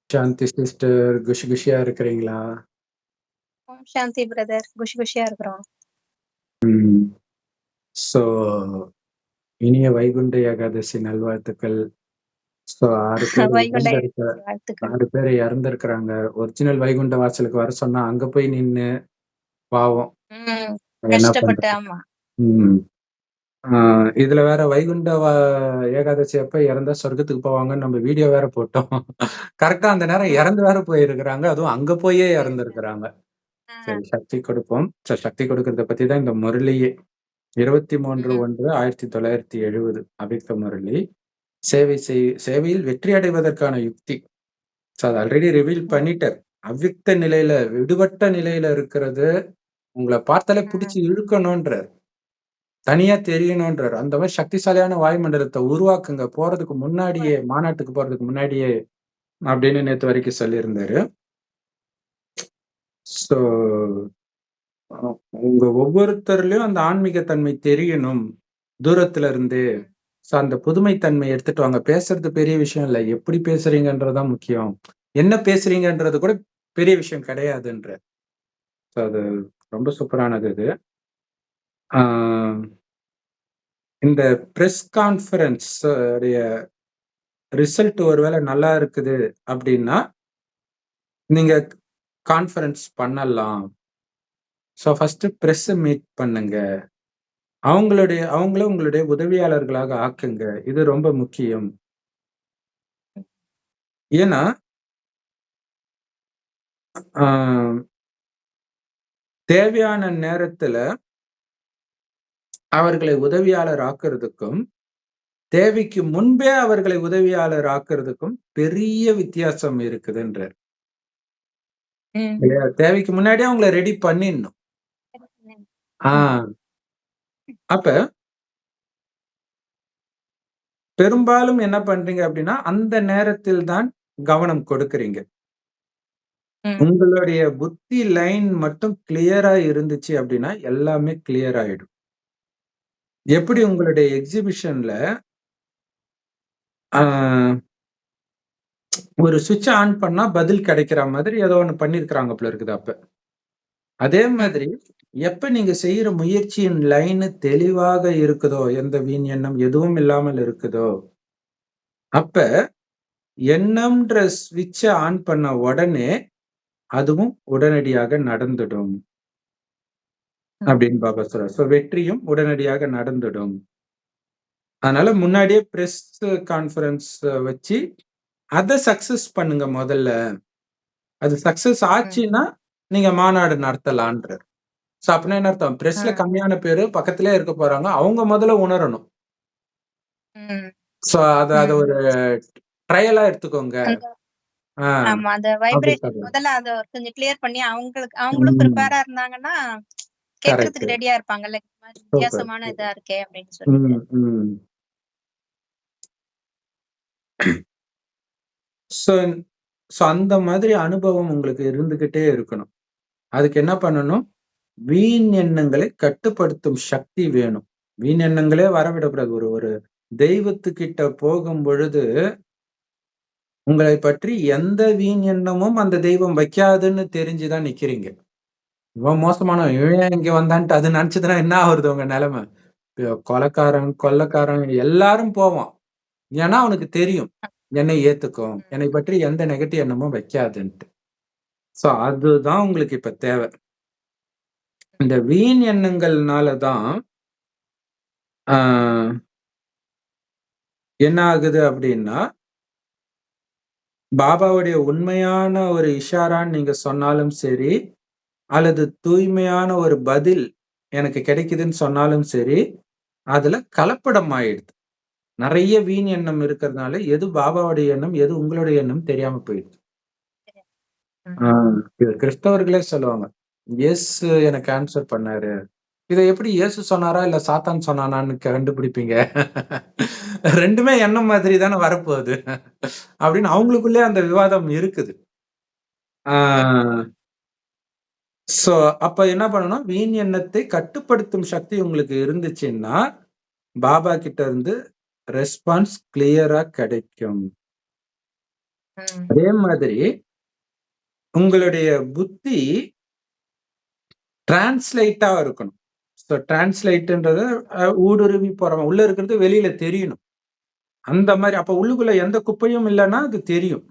சாந்தி sister குஷி குஷியா இருக்கிறீங்களா? ஓம் சாந்தி brother. குஷி குஷியா இருக்கிறோம். ம். ஸோ இனிய வைகுண்ட ஏகாதசி நல்வாழ்த்துக்கள். ஸோ 6 பேர் வைகுண்ட இறந்திருக்க வாழ்த்துக்கள். 6 பேர் இறந்திருக்கிறாங்க. ஒரிஜினல் வைகுண்ட வாசலுக்கு வர சொன்னா, அங்க போய் நின்னு பாவம். என்ன கஷ்டப்பட்டு பண்றது? ஆமா. ம். இதுல வேற வைகுண்ட ஏகாதசி அப்ப இறந்தா சொர்க்கத்துக்கு போவாங்கன்னு நம்ம வீடியோ வேற போட்டோம். கரெக்ட்டா அந்த நேரம் இறந்து வேற போயிருக்கிறாங்க. அதுவும் அங்க போயே இறந்திருக்கிறாங்க. சரி சக்தி கொடுப்போம். சக்தி கொடுக்கறத பத்தி தான் இந்த முரளியே. 23/1/1970 அபிக்த முரளி. சேவையில் வெற்றி அடைவதற்கான யுக்தி. அது ஆல்ரெடி ரிவீல் பண்ணிட்டார். அவ்விக்த நிலையில, விடுபட்ட நிலையில இருக்கிறது உங்களை பார்த்தாலே பிடிச்சு இழுக்கணும்ன்றார். தனியா தெரியணும்ன்றார். அந்த மாதிரி சக்திசாலியான வாயுமண்டலத்தை உருவாக்குங்க போறதுக்கு முன்னாடியே, மாநாட்டுக்கு போறதுக்கு முன்னாடியே அப்படின்னு நேத்து வரைக்கும் சொல்லியிருந்தாரு. ஸோ உங்க ஒவ்வொருத்தர்லயும் அந்த ஆன்மீக தன்மை தெரியணும் தூரத்துல இருந்து. அந்த புதுமை தன்மை எடுத்துட்டு வாங்க. பேசுறது பெரிய விஷயம் இல்ல, எப்படி பேசுறீங்கன்றதுதான் முக்கியம். என்ன பேசுறீங்கன்றது கூட பெரிய விஷயம் கிடையாதுன்ற. அது ரொம்ப சூப்பரானது இது. இந்த பிரஸ் கான்ஃபரன்ஸ் உடைய ரிசல்ட் ஒருவேளை நல்லா இருக்குது அப்படின்னா நீங்க கான்ஃபரன்ஸ் பண்ணலாம். ஸோ ஃபர்ஸ்ட் பிரஸ் மீட் பண்ணுங்க. அவங்கள உங்களுடைய உதவியாளர்களாக ஆக்குங்க. இது ரொம்ப முக்கியம். ஏன்னா தேவையான நேரத்துல அவர்களை உதவியாளர் ஆக்குறதுக்கும், தேவைக்கு முன்பே அவர்களை உதவியாளர் ஆக்குறதுக்கும் பெரிய வித்தியாசம் இருக்குதுன்றார். தேவைக்கு முன்னாடியே அவங்களை ரெடி பண்ணிடணும். அப்ப பெரும்பாலும் என்ன பண்றீங்க அப்படின்னா அந்த நேரத்தில் தான் கவனம் கொடுக்கறீங்க. உங்களுடைய புத்தி லைன் மட்டும் கிளியரா இருந்துச்சு அப்படின்னா எல்லாமே கிளியர் ஆயிடும். எப்படி உங்களுடைய எக்ஸிபிஷன்ல ஒரு சுவிட்ச் ஆன் பண்ணா பதில் கிடைக்கிற மாதிரி ஏதோ ஒண்ணு பண்ணிருக்கிறாங்க போல இருக்குது. அப்ப அதே மாதிரி எப்ப நீங்க செய்யற முயற்சியின் லைன் தெளிவாக இருக்குதோ, எந்த வீண் எண்ணம் எதுவும் இல்லாமல் இருக்குதோ, அப்ப எண்ணம்ன்ற ஸ்விட்ச ஆன் பண்ண உடனே அதுவும் உடனடியாக நடந்துடும் அப்படின்னு பாபா சொல்றார். சோ வெற்றியும் உடனடியாக நடந்துடும். அதனால முன்னாடியே பிரஸ் கான்ஃபரன்ஸ் வச்சு அதை சக்சஸ் பண்ணுங்க முதல்ல. அது சக்சஸ் ஆச்சுன்னா நீங்க மாநாடு நடத்தலான்றார். சோ அப்படின்னா என்ன அர்த்தம்? பிரஸ்ல கம்மியான பேரு பக்கத்திலே இருக்க போறாங்க. அவங்க முதல்ல உணரணும். சோ அத ஒரு ட்ரையலா எடுத்துக்கோங்க. ஆமா, அந்த வைப்ரேஷன் முதல்ல அத கொஞ்சம் கிளியர் பண்ணி அவங்களும் ப்ரிப்பேரா இருந்தாங்கன்னா கேட்கறதுக்கு ரெடியா இருப்பாங்கல்ல. வித்தியாசமான இதா இருக்கே அப்படின்னு சொல்லிட்டு. சோ அந்த மாதிரி அனுபவம் உங்களுக்கு இருந்துகிட்டே இருக்கணும். அதுக்கு என்ன பண்ணணும்? வீண் எண்ணங்களை கட்டுப்படுத்தும் சக்தி வேணும். வீண் எண்ணங்களே வரவிடக்கூடாது. ஒரு தெய்வத்துக்கிட்ட போகும் பொழுது உங்களை பற்றி எந்த வீண் எண்ணமும் அந்த தெய்வம் வைக்காதுன்னு தெரிஞ்சுதான் நிக்கிறீங்க. இவன் மோசமான, இவன் இங்க வந்தான்ட்டு அது நினைச்சதுன்னா என்ன ஆகுறது உங்க நிலைமை? கொலைக்காரன், கொள்ளைக்காரன் எல்லாரும் போவான். ஏன்னா அவனுக்கு தெரியும் என்னை ஏத்துக்கும், என்னை பற்றி எந்த நெகட்டிவ் எண்ணமும் வைக்காதுன்ட்டு. சோ அதுதான் உங்களுக்கு இப்ப தேவை. இந்த வீண் எண்ணங்கள்னாலதான் என்ன ஆகுது அப்படின்னா, பாபாவுடைய உண்மையான ஒரு இஷாரான்னு நீங்க சொன்னாலும் சரி, அல்லது தூய்மையான ஒரு பதில் எனக்கு கிடைக்குதுன்னு சொன்னாலும் சரி, அதுல கலப்படம் ஆயிடுது. நிறைய வீண் எண்ணம் இருக்கிறதுனால எது பாபாவுடைய எண்ணம், எது உங்களுடைய எண்ணம் தெரியாம போயிடுது. இது கிறிஸ்தவர்களே சொல்லுவாங்க, இயேசு எனக்கு ஆன்சர் பண்ணாரு. இதை எப்படி இயேசு சொன்னாரா இல்ல சாத்தான் சொன்னானான்னு கண்டுபிடிப்பீங்க? ரெண்டுமே எண்ணம் மாதிரி தானே வரப்போகுது அப்படின்னு அவங்களுக்குள்ளே அந்த விவாதம் இருக்குது. சோ அப்ப என்ன பண்ணணும்? வீண் எண்ணத்தை கட்டுப்படுத்தும் சக்தி உங்களுக்கு இருந்துச்சுன்னா பாபா கிட்ட இருந்து ரெஸ்பான்ஸ் கிளியரா கிடைக்கும். அதே மாதிரி உங்களுடைய புத்தி டிரான்ஸ்லேட்டா இருக்கணும். ஸோ டிரான்ஸ்லேட்ன்றது ஊடுருவி போறவன் உள்ள இருக்கிறது வெளியில தெரியணும். அந்த மாதிரி அப்ப உள்ளுக்குள்ள எந்த குப்பையும் இல்லைன்னா அது தெரியும்.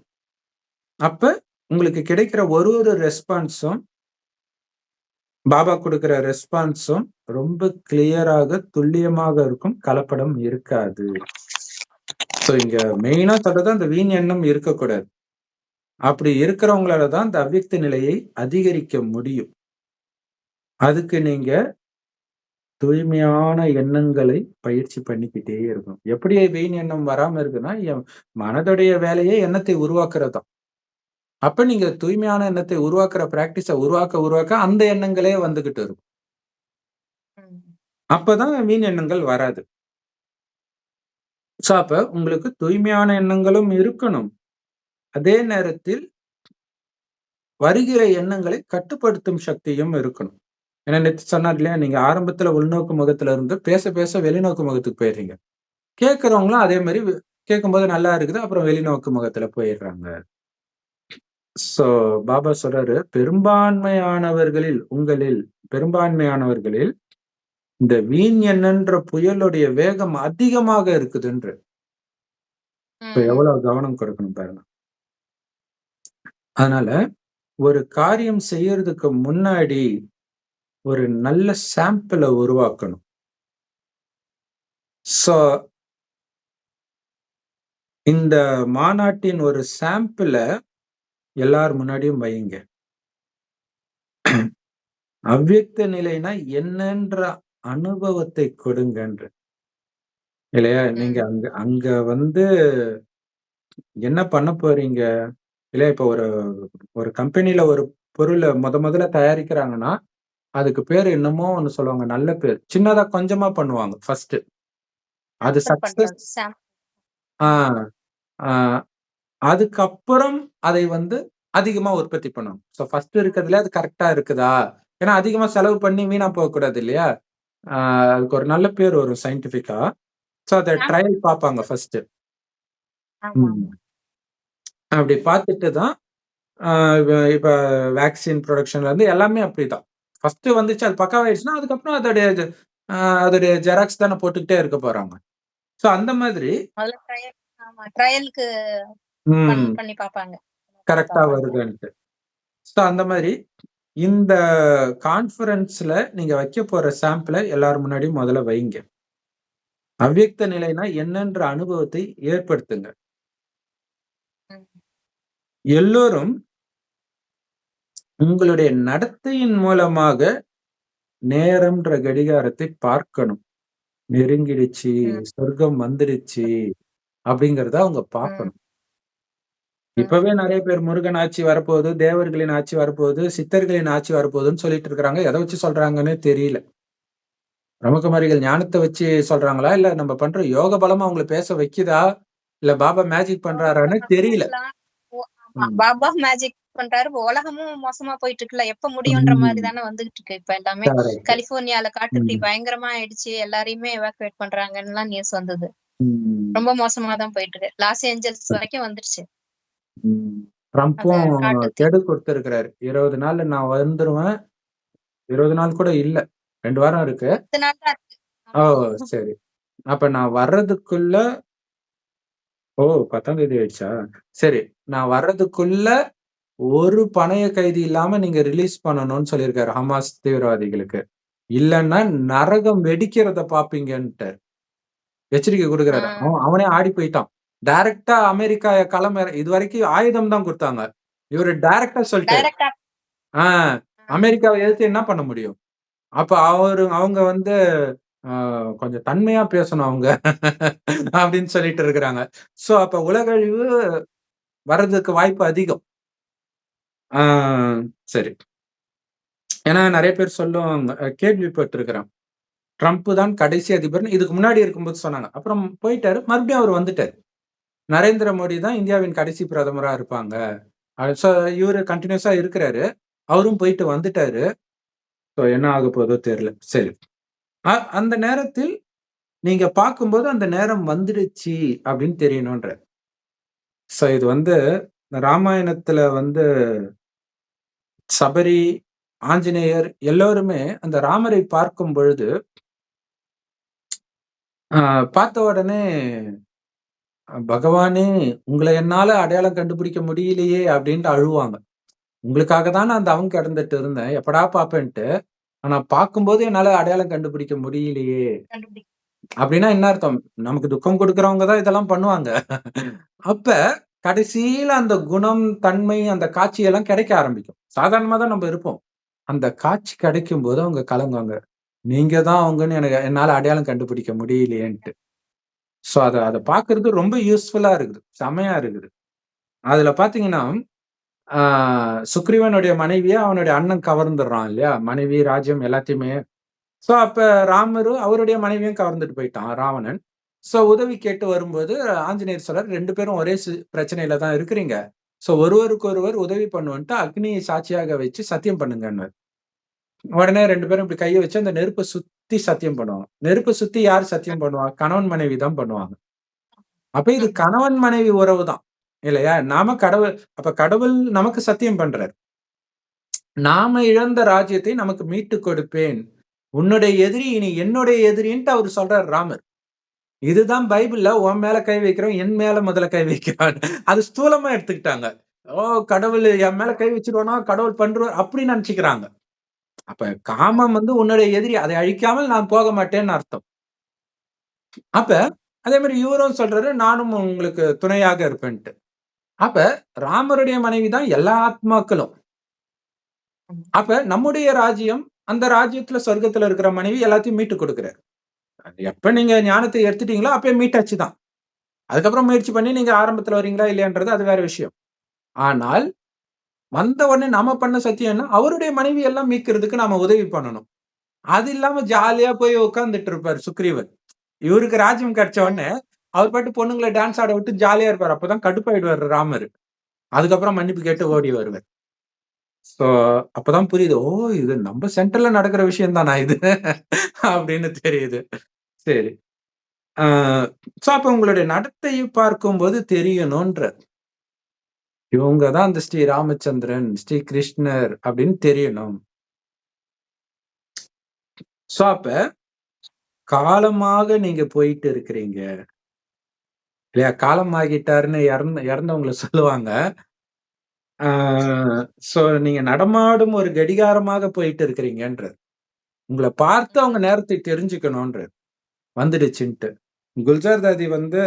அப்ப உங்களுக்கு கிடைக்கிற ஒரு ரெஸ்பான்ஸும் பாபா கொடுக்கிற ரெஸ்பான்ஸும் ரொம்ப கிளியராக துல்லியமாக இருக்கும். கலப்படம் இருக்காது. ஸோ இங்க மெயினா சொல்றது அந்த வீண் எண்ணம் இருக்கக்கூடாது. அப்படி இருக்கிறவங்களால தான் இந்த அவ்வியக்த நிலையை அதிகரிக்க முடியும். அதுக்கு நீங்க தூய்மையான எண்ணங்களை பயிற்சி பண்ணிக்கிட்டே இருக்கணும். எப்படி வீண் எண்ணம் வராம இருக்குன்னா, என் மனதுடைய வேலையே எண்ணத்தை உருவாக்குறதுதான். அப்ப நீங்க தூய்மையான எண்ணத்தை உருவாக்குற பிராக்டிஸ உருவாக்க அந்த எண்ணங்களே வந்துகிட்டு இருக்கும். அப்பதான் வீண் எண்ணங்கள் வராது. சோ அப்ப உங்களுக்கு தூய்மையான எண்ணங்களும் இருக்கணும். அதே நேரத்தில் வருகிற எண்ணங்களை கட்டுப்படுத்தும் சக்தியும் இருக்கணும். ஏன்னா நேத்து சொன்னார் இல்லையா, நீங்க ஆரம்பத்துல உள்நோக்கு முகத்துல இருந்து பேச பேச வெளிநோக்கு முகத்துக்கு போயிடுறீங்க. கேட்கறவங்களும் அதே மாதிரி கேட்கும்போது நல்லா இருக்குது, அப்புறம் வெளிநோக்கு முகத்துல போயிடுறாங்க. சோ பாபா சொல்றாரு, பெரும்பான்மையானவர்களில் இந்த வீண் எண்ணன்ற புயலுடைய வேகம் அதிகமாக இருக்குதுன்ற. இப்ப எவ்வளவு கவனம் கொடுக்கணும் பாருங்க. அதனால ஒரு காரியம் செய்யறதுக்கு முன்னாடி ஒரு நல்ல சாம்பிள உருவாக்கணும். சோ இந்த மாநாட்டின் ஒரு சாம்பிள எல்லார் முன்னாடியும் வையுங்க. அவ்வியக்த நிலைனா என்னன்ற அனுபவத்தை கொடுங்கன்ற. இல்லையா, நீங்க அங்க வந்து என்ன பண்ண போறீங்க இல்லையா? இப்ப ஒரு கம்பெனில ஒரு பொருளை முதல்ல தயாரிக்கிறாங்கன்னா அதுக்கு பேர் என்னமோ ஒண்ணு சொல்லுவாங்க, நல்ல பேர். சின்னதா கொஞ்சமா பண்ணுவாங்க ஃபர்ஸ்ட். அது சக்சஸ். அதுக்கப்புறம் அதை வந்து அதிகமா உற்பத்தி பண்ணுவாங்க. ஸோ ஃபர்ஸ்ட் இருக்கிறதுல அது கரெக்டா இருக்குதா? ஏன்னா அதிகமா செலவு பண்ணி வீணா போகக்கூடாது இல்லையா? அதுக்கு ஒரு நல்ல பேர் வரும் சயின்டிபிக்கா. ஸோ அதை ட்ரையல் பார்ப்பாங்க ஃபர்ஸ்ட். அப்படி பார்த்துட்டு தான் இப்ப வேக்சின் ப்ரொடக்ஷன்ல இருந்து எல்லாமே அப்படிதான். ஃபர்ஸ்ட் வந்துச்சு, அது பக்காவாயிடுச்சுன்னா அதுக்கப்புறம் அதோடைய ஜெராக்ஸ் தானே போட்டுக்கிட்டே இருக்க போறாங்க. ஸோ அந்த மாதிரி கரெக்டா வருதுன்ட்டு. ஸோ அந்த மாதிரி இந்த கான்ஃபரன்ஸ்ல நீங்க வைக்க போற சாம்பிளை எல்லாரும் முன்னாடியும் முதல்ல வைங்க. அவ்வியக்த நிலைனா என்னன்ற அனுபவத்தை ஏற்படுத்துங்க. எல்லோரும் உங்களுடைய நடத்தையின் மூலமாக நேரம்ன்ற கடிகாரத்தை பார்க்கணும். நெருங்கிடுச்சு, சொர்க்கம் வந்துடுச்சு அப்படிங்கறத அவங்க பார்க்கணும். இப்பவே நிறைய பேர் முருகன் ஆட்சி வரப்போகுது, தேவர்களின் ஆட்சி வரப்போகுது, சித்தர்களின் ஆட்சி வரப்போகுதுன்னு சொல்லிட்டு இருக்காங்க. எதை வச்சு சொல்றாங்கன்னு தெரியல. பிரம்மகுமாரிகள் ஞானத்தை வச்சு சொல்றாங்களா, இல்ல நம்ம பண்ற யோக பலமா அவங்களை பேச வைக்குதா, இல்ல பாபா மேஜிக் பண்றாரான்னு தெரியல. பாபா மேஜிக் பண்றாரு. உலகமும் மோசமா போயிட்டு இருக்குல்ல, எப்ப முடியும்ன்ற மாதிரி தானே வந்துகிட்டு இருக்கு. இப்ப எல்லாமே கலிபோர்னியால காட்டுத்தீ பயங்கரமா ஆயிடுச்சு, எல்லாரையுமே எவாக்குவேட் பண்றாங்கன்னு நியூஸ் வந்தது. ரொம்ப மோசமா தான் போயிட்டு இருக்கு. லாஸ் ஏஞ்சல்ஸ் வரைக்கும் வந்துருச்சு. ட்ரம்ப்பும் கெடு கொடுத்திருக்கிறாரு, 20 நாள்ல நான் வந்துருவேன். 20 நாள் கூட இல்ல, 2 வாரம் இருக்கு. ஓ சரி. அப்ப நான் வர்றதுக்குள்ள 10ஆம் தேதி ஆயிடுச்சா? சரி, நான் வர்றதுக்குள்ள ஒரு பணைய கைதி இல்லாம நீங்க ரிலீஸ் பண்ணணும்னு சொல்லியிருக்காரு ஹமாஸ் தீவிரவாதிகளுக்கு. இல்லன்னா நரகம் வெடிக்கிறத பாப்பீங்கன்ட்டு எச்சரிக்கை கொடுக்கிறாரு. அவனே ஆடி போயிட்டான். டைரக்டா அமெரிக்கா இது வரைக்கும் ஆயுதம் தான் கொடுத்தாங்க. இவரு டைரக்டா சொல்லிட்டாரு. அமெரிக்காவை எதிர்த்து என்ன பண்ண முடியும்? அப்ப அவங்க வந்து கொஞ்சம் தன்மையா பேசணும் அவங்க அப்படின்னு சொல்லிட்டு இருக்கிறாங்க. சோ அப்ப உலகழிவு வர்றதுக்கு வாய்ப்பு அதிகம். சரி, ஏன்னா நிறைய பேர் சொல்லுவாங்க, கேள்விப்பட்டிருக்கிறேன், ட்ரம்ப் தான் கடைசி அதிபர்னு இதுக்கு முன்னாடி இருக்கும்போது சொன்னாங்க. அப்புறம் போயிட்டாரு, மறுபடியும் அவர் வந்துட்டாரு. நரேந்திர மோடி தான் இந்தியாவின் கடைசி பிரதமரா இருப்பாங்க. இவரு கண்டினியூஸா இருக்கிறாரு, அவரும் போயிட்டு வந்துட்டாரு. என்ன ஆக போதோ தெரியல. சரி, அந்த நேரத்தில் நீங்க பார்க்கும்போது அந்த நேரம் வந்துடுச்சு அப்படின்னு தெரியணும்ன்ற. சோ இது வந்து இந்த ராமாயணத்துல வந்து சபரி, ஆஞ்சநேயர் எல்லோருமே அந்த ராமரை பார்க்கும் பொழுது பார்த்த உடனே பகவானே உங்களை என்னால அடையாளம் கண்டுபிடிக்க முடியலையே அப்படின்ட்டு அழுவாங்க. உங்களுக்காக தான் நான் தவம் கிடந்துட்டு இருந்தேன். எப்படா பார்ப்பேன்ட்டு. ஆனா பார்க்கும்போது என்னால அடையாளம் கண்டுபிடிக்க முடியலையே. அப்படின்னா என்ன அர்த்தம்? நமக்கு துக்கம் கொடுக்கிறவங்க தான் இதெல்லாம் பண்ணுவாங்க. அப்ப கடைசியில அந்த குணம், தன்மை, அந்த காட்சியெல்லாம் கிடைக்க ஆரம்பிக்கும். சாதாரணமா தான் நம்ம இருப்போம். அந்த காட்சி கிடைக்கும்போது அவங்க கலங்குவாங்க. நீங்க தான் அவங்கன்னு என்னால அடையாளம் கண்டுபிடிக்க முடியலையேன்ட்டு. சோ அத பார்க்கிறது ரொம்ப யூஸ்ஃபுல்லா இருக்குது. செமையா இருக்குது. அதுல பார்த்தீங்கன்னா, ஆ சுக்ரீவனுடைய மனைவிய அவனுடைய அண்ணன் கவர்ந்துடுறான் இல்லையா? மனைவி, ராஜ்யம் எல்லாத்தையுமே. சோ அப்ப ராமரும் அவருடைய மனைவியும் கவர்ந்துட்டு போயிட்டான் ராவணன். சோ உதவி கேட்டு வரும்போது ஆஞ்சநேயர் சொல்றாரு, 2 பேரும் ஒரே பிரச்சனையில தான் இருக்கிறீங்க. சோ ஒருவருக்கொருவர் உதவி பண்ணுவோன்ட்டு அக்னியை சாட்சியாக வச்சு சத்தியம் பண்ணுங்கன்னாரு. உடனே 2 பேரும் இப்படி கைய வச்சு அந்த நெருப்ப சுத்தி சத்தியம் பண்ணுவாங்க. நெருப்ப சுத்தி யார் சத்தியம் பண்ணுவா? கணவன் மனைவி தான் பண்ணுவாங்க. அப்ப இது கணவன் மனைவி உறவு தான். இல்லையா? அப்ப கடவுள் நமக்கு சத்தியம் பண்றாரு. நாம இழந்த ராஜ்யத்தை நமக்கு மீட்டுக் கொடுப்பேன். உன்னுடைய எதிரி இனி என்னுடைய எதிரின்ட்டு அவரு சொல்றாரு ராமர். இதுதான் பைபிள்ல உன் மேல கை வைக்கிறவன் என் மேல முதல்ல கை வைக்கிறான். அது ஸ்தூலமா எடுத்துக்கிட்டாங்க. ஓ! கடவுள் என் மேல கை வச்சுருவானா, கடவுள் பண்ருவார் அப்படின்னு நினைச்சுக்கிறாங்க. அப்ப காமம் வந்து உன்னுடைய எதிரி. அதை அழிக்காமல் நான் போக மாட்டேன்னு அர்த்தம். அப்ப அதே மாரி இவரும் சொல்றாரு, நானும் உங்களுக்கு துணையாக இருப்பேன்ட்டு. அப்ப ராமருடைய மனைவி தான் எல்லா ஆத்மாக்களும். அப்ப நம்முடைய ராஜ்யம், அந்த ராஜ்யத்துல சொர்க்கத்துல இருக்கிற மனைவி எல்லாத்தையும் மீட்டு கொடுக்கிறார். எப்ப நீங்க ஞானத்தை எடுத்துட்டீங்களோ, அப்பயே மீட்டாச்சு தான். அதுக்கப்புறம் முயற்சி பண்ணி நீங்க ஆரம்பத்துல வரீங்களா இல்லையான்றது அது வேற விஷயம். ஆனால் வந்த உடனே நாம பண்ண சத்தியம் என்ன? அவருடைய மனைவி எல்லாம் மீட்கிறதுக்கு நாம உதவி பண்ணணும். அது இல்லாம ஜாலியா போய் உட்கார்ந்துட்டு இருப்பாரு சுக்ரீவன். இவருக்கு ராஜ்யம் கிடைச்ச உடனே அவர் பாட்டு பொண்ணுங்கள டான்ஸ் ஆட விட்டு ஜாலியா இருப்பாரு. அப்பதான் கடுப்பாயிடுவாரு ராமரு. அதுக்கப்புறம் மன்னிப்பு கேட்டு ஓடி வருவார். சோ அப்பதான் புரியுது. ஓ! இது நம்ம சென்டர்ல நடக்கிற விஷயம் தானா இது? அப்படின்னு தெரியுது. சரி. ஆ சோ அப்ப உங்களுடைய நடத்தையை பார்க்கும்போது தெரியணும்ன்றார். இவங்க தான் அந்த ஸ்ரீ ராமச்சந்திரன், ஸ்ரீ கிருஷ்ணர் அப்படின்னு தெரியணும். சோ அப்ப காலமாக நீங்க போயிட்டு இருக்கிறீங்க. இல்லையா? காலம் ஆகிட்டாருன்னு இறந்தவங்கள சொல்லுவாங்க. ஆ சோ நீங்க நடமாடும் ஒரு கடிகாரமாக போயிட்டு இருக்கிறீங்கன்றார். உங்கள பார்த்து அவங்க நேரத்தை தெரிஞ்சுக்கணும்ன்றார். வந்துடுச்சுன்ட்டு. குல்ஜார் தாதி வந்து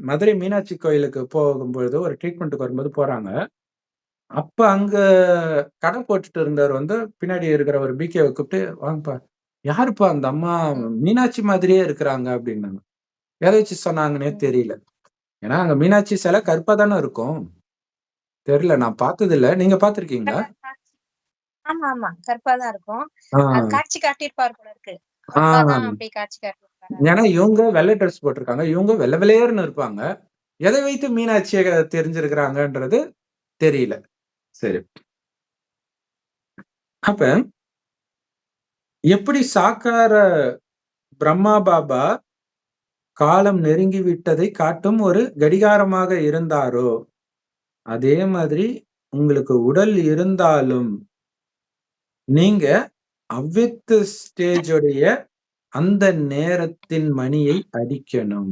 மதுரை மீனாட்சி கோயிலுக்கு போகும்பொழுது ஒரு ட்ரீட்மெண்ட்க்கு வரும்போது போறாங்க. அப்ப அங்க கடை போட்டுட்டு இருந்தவர் வந்து பின்னாடி இருக்கிற ஒரு பிகேவ கூப்பிட்டு, "வாங்கப்பா, யாருப்பா அந்த அம்மா? மீனாட்சி மாதிரியே இருக்கிறாங்க" அப்படின்னாங்க. எத வச்சு சொன்னாங்கன்னே தெரியல. ஏன்னா அங்க மீனாட்சி சிலை கருப்பா தானே இருக்கும். தெரியல. நான் பார்த்ததில்ல. நீங்க பார்த்திருக்கீங்களா? ஆமா, ஆமா. கருப்பா தான் இருக்கும். ஆ. காட்சி காட்டியிருப்பார் போல இருக்கு. ஆ. அப்பா தான் அப்படியே காட்சி காட்டியிருப்பாரு. ஏன்னா இவங்க வெள்ளை ட்ரெஸ் போட்டிருக்காங்க. இவங்க வெள்ள வெளேர்ன்னு இருப்பாங்க. எதை வைத்து மீனாட்சிய தெரிஞ்சிருக்கிறாங்கன்றது தெரியல. சரி. அப்ப எப்படி சாக்கார பிரம்மா பாபா காலம் நெருங்கி விட்டதை காட்டும் ஒரு கடிகாரமாக இருந்தாரோ, அதே மாதிரி உங்களுக்கு உடல் இருந்தாலும், நீங்க அவ்வியக்த ஸ்டேஜுடைய அந்த நேரத்தின் மணியை அடிக்கணும்.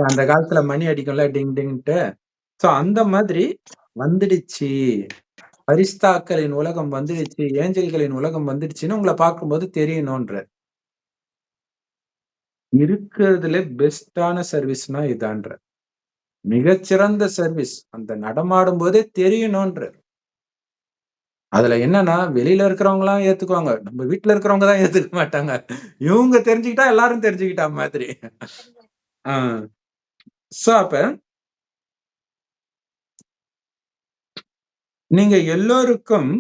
அந்த காலத்துல மணி அடிக்கும்ல டிங் டிங்ன்ட்டு. சோ அந்த மாதிரி வந்துடுச்சு. பரிஸ்தாக்களின் உலகம் வந்துடுச்சு, ஏஞ்சல்களின் உலகம் வந்துடுச்சுன்னு உங்கள பார்க்கும்போது தெரியணுன்றார். இருக்கிறதுல பெஸ்ட்டான சர்வீஸ்னா இதான்றார். மிகச்சிறந்த சர்வீஸ். அந்த நடமாடும்போதே தெரியணுன்றார். அதுல என்னன்னா, வெளியில இருக்கிறவங்கலாம் ஏத்துக்குவாங்க. நம்ம வீட்ல இருக்கிறவங்க தான் ஏத்துக்க மாட்டாங்க. இவங்க தெரிஞ்சுக்கிட்டா எல்லாரும் தெரிஞ்சுக்கிட்டா மாதிரி. ஆ. சோ அப்ப நீங்க எல்லோருக்கும்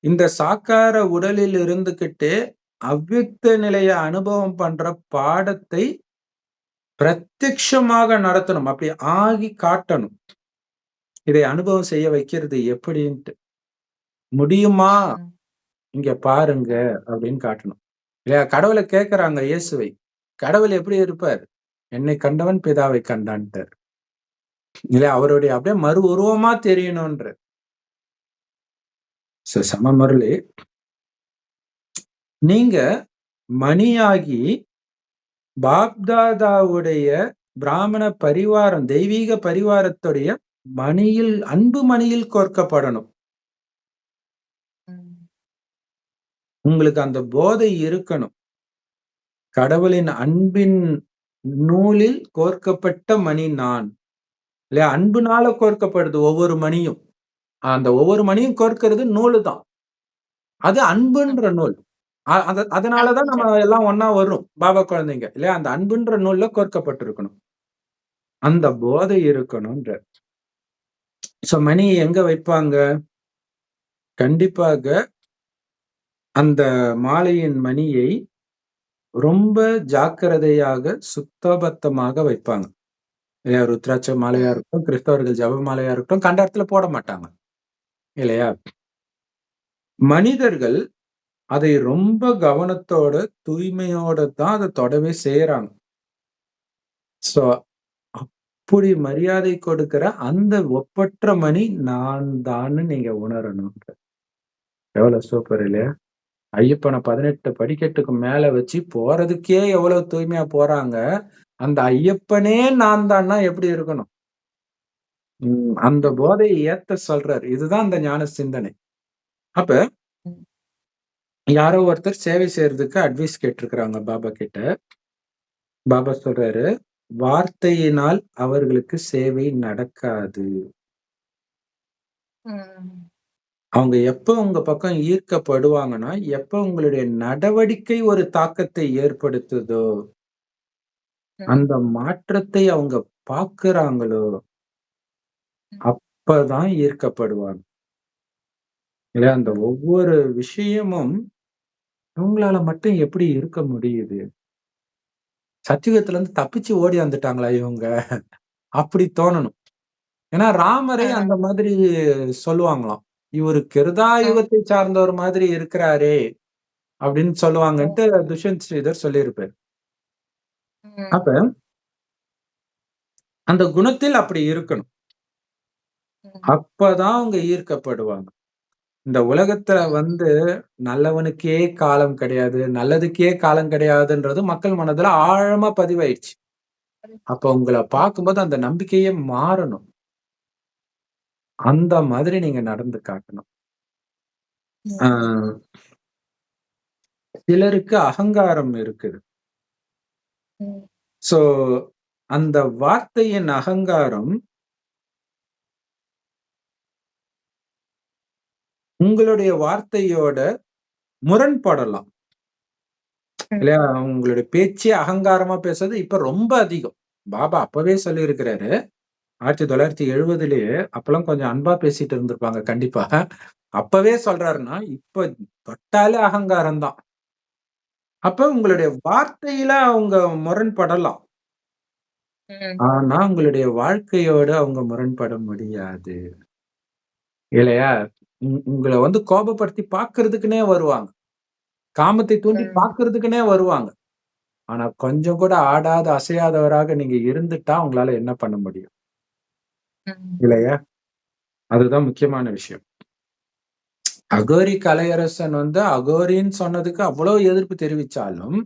இந்த சாக்கார உடலில் இருந்துகிட்டே அவ்வியக்த நிலைய அனுபவம் பண்ற பாடத்தை பிரத்யக்ஷமாக நடத்தணும். அப்படி ஆகி காட்டணும். இதை அனுபவம் செய்ய வைக்கிறது எப்படின்ட்டு. முடியுமா? இங்க பாருங்க அப்படின்னு காட்டணும். இல்லையா? கடவுள கேட்கறாங்க இயேசுவை. கடவுள் எப்படி இருப்பார்? என்னை கண்டவன் பிதாவை கண்டான்ட்டார். இல்ல அவருடைய அப்படியே மறு உருவமா தெரியணும்ன்ற சமமுரளி. நீங்க மணியாகி பாப்தாதாவுடைய பிராமண பரிவாரம், தெய்வீக பரிவாரத்துடைய மணியில், அன்பு மணியில் கோர்க்கப்படணும். உங்களுக்கு அந்த போதை இருக்கணும். கடவுளின் அன்பின் நூலில் கோர்க்கப்பட்ட மணி நான். இல்லையா? அன்புனால கோர்க்கப்படுது ஒவ்வொரு மணியும். அந்த ஒவ்வொரு மணியும் கோர்க்கிறது நூலு தான். அது அன்புன்ற நூல். அதனாலதான் நம்ம எல்லாம் ஒண்ணா வர்றோம். பாபா குழந்தைங்க இல்லையா? அந்த அன்புன்ற நூல்ல கோர்க்கப்பட்டிருக்கணும். அந்த போதை இருக்கணும்ன்ற. சோ மணி எங்க வைப்பாங்க? கண்டிப்பாக அந்த மாலையின் மணியை ரொம்ப ஜாக்கிரதையாக சுத்தபத்தமாக வைப்பாங்க. இல்லையா? ருத்ராட்ச மாலையா இருக்கட்டும், கிறிஸ்தவர்கள் ஜப மாலையா இருக்கட்டும், கண்ட இடத்துல போட மாட்டாங்க. இல்லையா? மனிதர்கள் அதை ரொம்ப கவனத்தோட, தூய்மையோட தான் அதை தொடவே செய்யறாங்க. சோ அப்படி மரியாதை கொடுக்கிற அந்த ஒப்பற்ற மணி நான் தான்னு நீங்க உணரணும். எவ்வளவு சூப்பர் இல்லையா? ஐயப்பனை 18 படிக்கட்டுக்கு மேல வச்சு போறதுக்கே எவ்வளவு தூய்மையா போறாங்க. அந்த ஐயப்பனே நான் தான்னா எப்படி இருக்கணும்? அந்த போதையை ஏத்த சொல்றாரு. இதுதான் அந்த ஞான சிந்தனை. அப்ப யாரோ ஒருத்தர் சேவை செய்யறதுக்கு அட்வைஸ் கேட்டிருக்கிறாங்க பாபா கிட்ட. பாபா சொல்றாரு, வார்த்தையினால் அவர்களுக்கு சேவை நடக்காது. அவங்க எப்ப உங்க பக்கம் ஈர்க்கப்படுவாங்கன்னா, எப்ப உங்களுடைய நடவடிக்கை ஒரு தாக்கத்தை ஏற்படுத்துதோ, அந்த மாற்றத்தை அவங்க பாக்குறாங்களோ, அப்பதான் ஈர்க்கப்படுவாங்க. இல்லையா? அந்த ஒவ்வொரு விஷயமும் இவங்களால மட்டும் எப்படி இருக்க முடியுது? சத்தியுகத்துல இருந்து தப்பிச்சு ஓடி வந்துட்டாங்களா இவங்க? அப்படி தோணணும். ஏன்னா ராமரை அந்த மாதிரி சொல்லுவாங்களாம். இவரு கிருதாயுகத்தை சார்ந்தவர் மாதிரி இருக்கிறாரே அப்படின்னு சொல்லுவாங்கன்ட்டு துஷ்யந்த் ஸ்ரீதர் சொல்லியிருப்பாரு. அப்ப அந்த குணத்தில் அப்படி இருக்கணும். அப்பதான் அவங்க ஈர்க்கப்படுவாங்க. இந்த உலகத்துல நல்லவனுக்கே காலம் கிடையாது, நல்லதுக்கே காலம் கிடையாதுன்றது மக்கள் மனதுல ஆழமா பதிவாயிடுச்சு. அப்ப உங்களை பார்க்கும்போது அந்த நம்பிக்கையே மாறணும். அந்த மாதிரி நீங்க நடந்து காட்டணும். சிலருக்கு அகங்காரம் இருக்குது. சோ அந்த வார்த்தையின் அகங்காரம் உங்களுடைய வார்த்தையோட முரண்படலாம். இல்லையா? உங்களுடைய பேச்சே அகங்காரமா பேசுறது இப்ப ரொம்ப அதிகம். பாபா அப்பவே சொல்லி இருக்கிறாரு. 1970லயே அப்பெல்லாம் கொஞ்சம் அன்பா பேசிட்டு இருந்திருப்பாங்க கண்டிப்பா. அப்பவே சொல்றாருன்னா, இப்ப தொட்டாலே அகங்காரம் தான். அப்ப உங்களுடைய வார்த்தையில அவங்க முரண்படலாம். ஆனா உங்களுடைய வாழ்க்கையோட அவங்க முரண்பட முடியாது. இல்லையா? உங்களை கோபப்படுத்தி பாக்குறதுக்குன்னே வருவாங்க. காமத்தை தூண்டி பாக்குறதுக்குன்னே வருவாங்க. ஆனா கொஞ்சம் கூட ஆடாத அசையாதவராக நீங்க இருந்துட்டா உங்களால என்ன பண்ண முடியும்? இல்லையா? அதுதான் முக்கியமான விஷயம். அகோரி கலையரசன் அகோரின்னு சொன்னதுக்கு அவ்வளவு எதிர்ப்பு தெரிவிச்சாலும்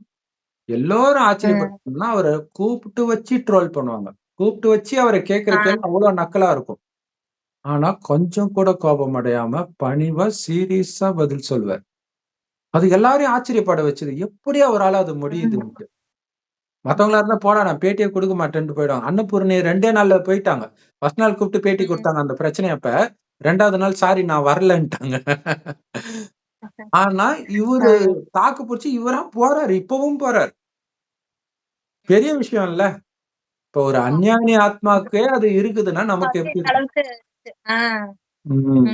எல்லோரும் ஆச்சரியப்பட்டோம்னா அவரை கூப்பிட்டு வச்சு ட்ரோல் பண்ணுவாங்க. கூப்பிட்டு வச்சு அவரை கேட்கிற கேள்வி அவ்வளவு நக்கலா இருக்கும். ஆனா கொஞ்சம் கூட கோபம் அடையாம பணிவா சீரியஸா பதில் சொல்வார். அது எல்லாரையும் ஆச்சரியப்பட வச்சது. எப்படி அவரால் அது முடியுதுன்ட்டு. மத்தவங்களா இருந்தா போடா நான் பேட்டியே கொடுக்க மாட்டேன்ட்டு போயிடுவாங்க. அன்னபூர்ணி 2 நாள்ல போயிட்டாங்க. ஃபர்ஸ்ட் நாள் கூப்பிட்டு பேட்டி கொடுத்தாங்க அந்த பிரச்சனையப்ப. 2வது நாள் சாரி நான் வரலன்ட்டாங்க. ஆனா இவரு தாக்கு பிடிச்சு இவரா போறாரு. இப்பவும் போறாரு. பெரிய விஷயம் இல்ல. இப்ப ஒரு அஞ்ஞானி ஆத்மாக்கே அது இருக்குதுன்னா நமக்கு எப்படி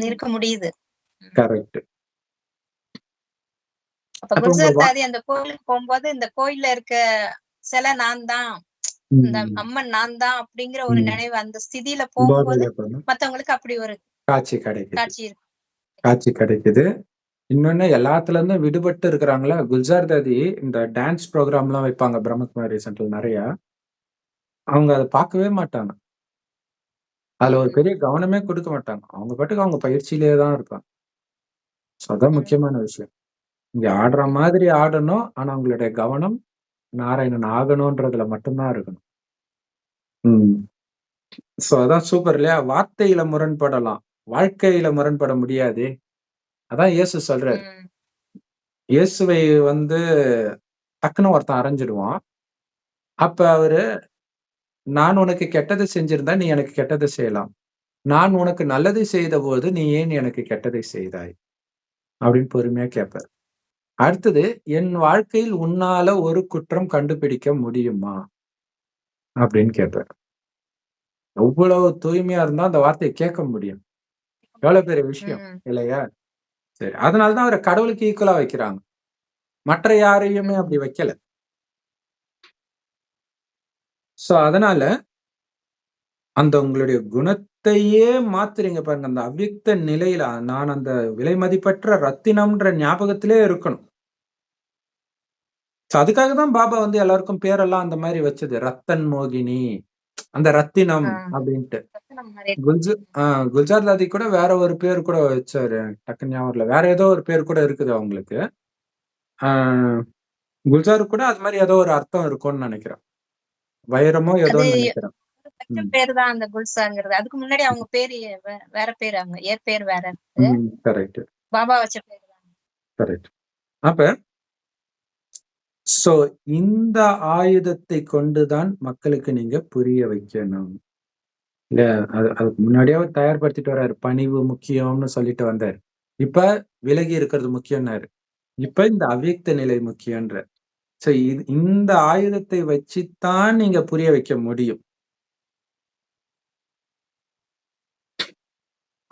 இருக்க முடியுது. கரெக்ட். அப்ப குருசார் தாதி அந்த கோயிலுக்கு போகும்போது இந்த கோயில்ல இருக்க சிலை நான் தான், இந்த அம்மன் நான் தான் அப்படிங்கிற ஒரு நினைவு அந்த ஸ்திதியில போகும்போது மத்தவங்களுக்கு அப்படி ஒரு காட்சி கிடைக்குது. இன்னொன்னு எல்லாத்துல இருந்தும் விடுபட்டு இருக்கிறாங்களா குல்ஜார் தாதி இந்த டான்ஸ் ப்ரோக்ராம் எல்லாம் வைப்பாங்க பிரம்மகுமாரி சென்டர்ல நிறைய. அவங்க அதை பார்க்கவே மாட்டாங்க. அதுல ஒரு பெரிய கவனமே கொடுக்க மாட்டாங்க. அவங்க பாட்டுக்கு அவங்க பயிற்சியிலேயே தான் இருப்பாங்க. அதான் முக்கியமான விஷயம். இங்க ஆடுற மாதிரி ஆடணும். ஆனா உங்களுடைய கவனம் நாராயணன் ஆகணும்ன்றதுல மட்டும்தான் இருக்கணும். அதான் சூப்பர் இல்லையா? வார்த்தையில முரண்படலாம், வாழ்க்கையில முரண்பட முடியாதே. அதான் இயேசு சொல்றாரு. இயேசுவை டக்குன்னு ஒருத்தன் அறைஞ்சிடுவான். அப்ப அவரு, நான் உனக்கு கெட்டது செஞ்சிருந்தா நீ எனக்கு கெட்டது செய்யலாம். நான் உனக்கு நல்லதை செய்தபோது நீ ஏன் எனக்கு கெட்டதை செய்தாய்? அப்படின்னு பொறுமையா கேட்பார். அடுத்தது, என் வாழ்க்கையில் உன்னால ஒரு குற்றம் கண்டுபிடிக்க முடியுமா? அப்படின்னு கேட்பார். எவ்வளவு தூய்மையா இருந்தா அந்த வார்த்தையை கேட்க முடியும். எவ்வளவு பெரிய விஷயம் இல்லையா? சரி. அதனாலதான் அவரை கடவுளுக்கு ஈக்குவலா வைக்கிறாங்க. மற்ற யாரையுமே அப்படி வைக்கல. அதனால அந்த உங்களுடைய குணத்தையே மாத்துறீங்க பாருங்க. அந்த அவ்யக்த நிலையில நான் அந்த விலை மதிப்பற்ற ரத்தினம்ன்ற ஞாபகத்திலே இருக்கணும். அதுக்காக தான் பாபா எல்லாருக்கும் பேரெல்லாம் அந்த மாதிரி வச்சது. ரத்தன் மோகினி, அந்த ரத்தினம் அப்படின்ட்டு. குல்ஜார் தாதி கூட வேற ஒரு பேர் கூட வச்சாரு. டக்குன்னு ஞாபகம் இல்ல. வேற ஏதோ ஒரு பேர் கூட இருக்குது அவங்களுக்கு. குல்ஜாரு கூட அது மாதிரி ஏதோ ஒரு அர்த்தம் இருக்கும்னு நினைக்கிறேன். வைரமோ ஏதோ நினைக்கிறேன். பேரு தான் அந்த குல்சாங்கிறது. அதுக்கு முன்னாடி அவங்க பேரு வேற பேரு, அவங்க பேர் வேற. கரெக்ட். பாபா வச்ச பேரு தான். கரெக்ட். அப்ப இந்த ஆயுதத்தை கொண்டுதான் மக்களுக்கு நீங்க புரிய வைக்கணும். இல்ல, அதுக்கு முன்னாடியே அவர் தயார்படுத்திட்டு வர்றாரு. பணிவு முக்கியம்னு சொல்லிட்டு வந்தாரு. இப்ப விலகி இருக்கிறது முக்கியம்னாரு. இப்ப இந்த அவ்யக்த நிலை முக்கியன்ற. இந்த ஆயுதத்தை வச்சுத்தான் நீங்க புரிய வைக்க முடியும்.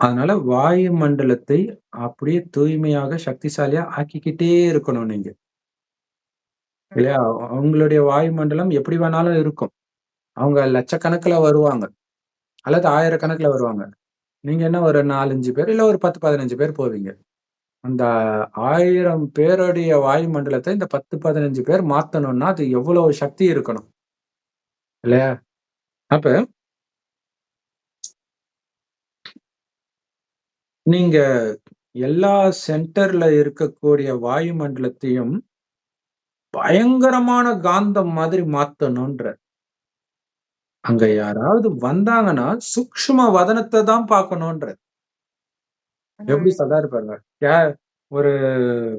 அதனால வாயு மண்டலத்தை அப்படியே தூய்மையாக சக்திசாலியா ஆக்கிக்கிட்டே இருக்கணும் நீங்க. இல்லையா? அவங்களுடைய வாயு மண்டலம் எப்படி வேணாலும் இருக்கும். அவங்க லட்சக்கணக்குல வருவாங்க அல்லது ஆயிரக்கணக்குல வருவாங்க. நீங்க என்ன ஒரு 4, 5 பேர் இல்ல ஒரு 10, 15 பேர் போவீங்க. அந்த 1000 பேருடைய வாயு மண்டலத்தை இந்த 10, 15 பேர் மாத்தணும்னா அது எவ்வளவு சக்தி இருக்கணும் இல்லையா? அப்ப நீங்க எல்லா சென்டர்ல இருக்கக்கூடிய வாயு மண்டலத்தையும் பயங்கரமான காந்தம் மாதிரி மாத்தணும்ன்ற. அங்க யாராவது வந்தாங்கன்னா சூக்ஷ்ம வதனத்தை தான் பார்க்கணும்ன்ற. எப்படி சொல்றாரு பாருங்க. ஒரு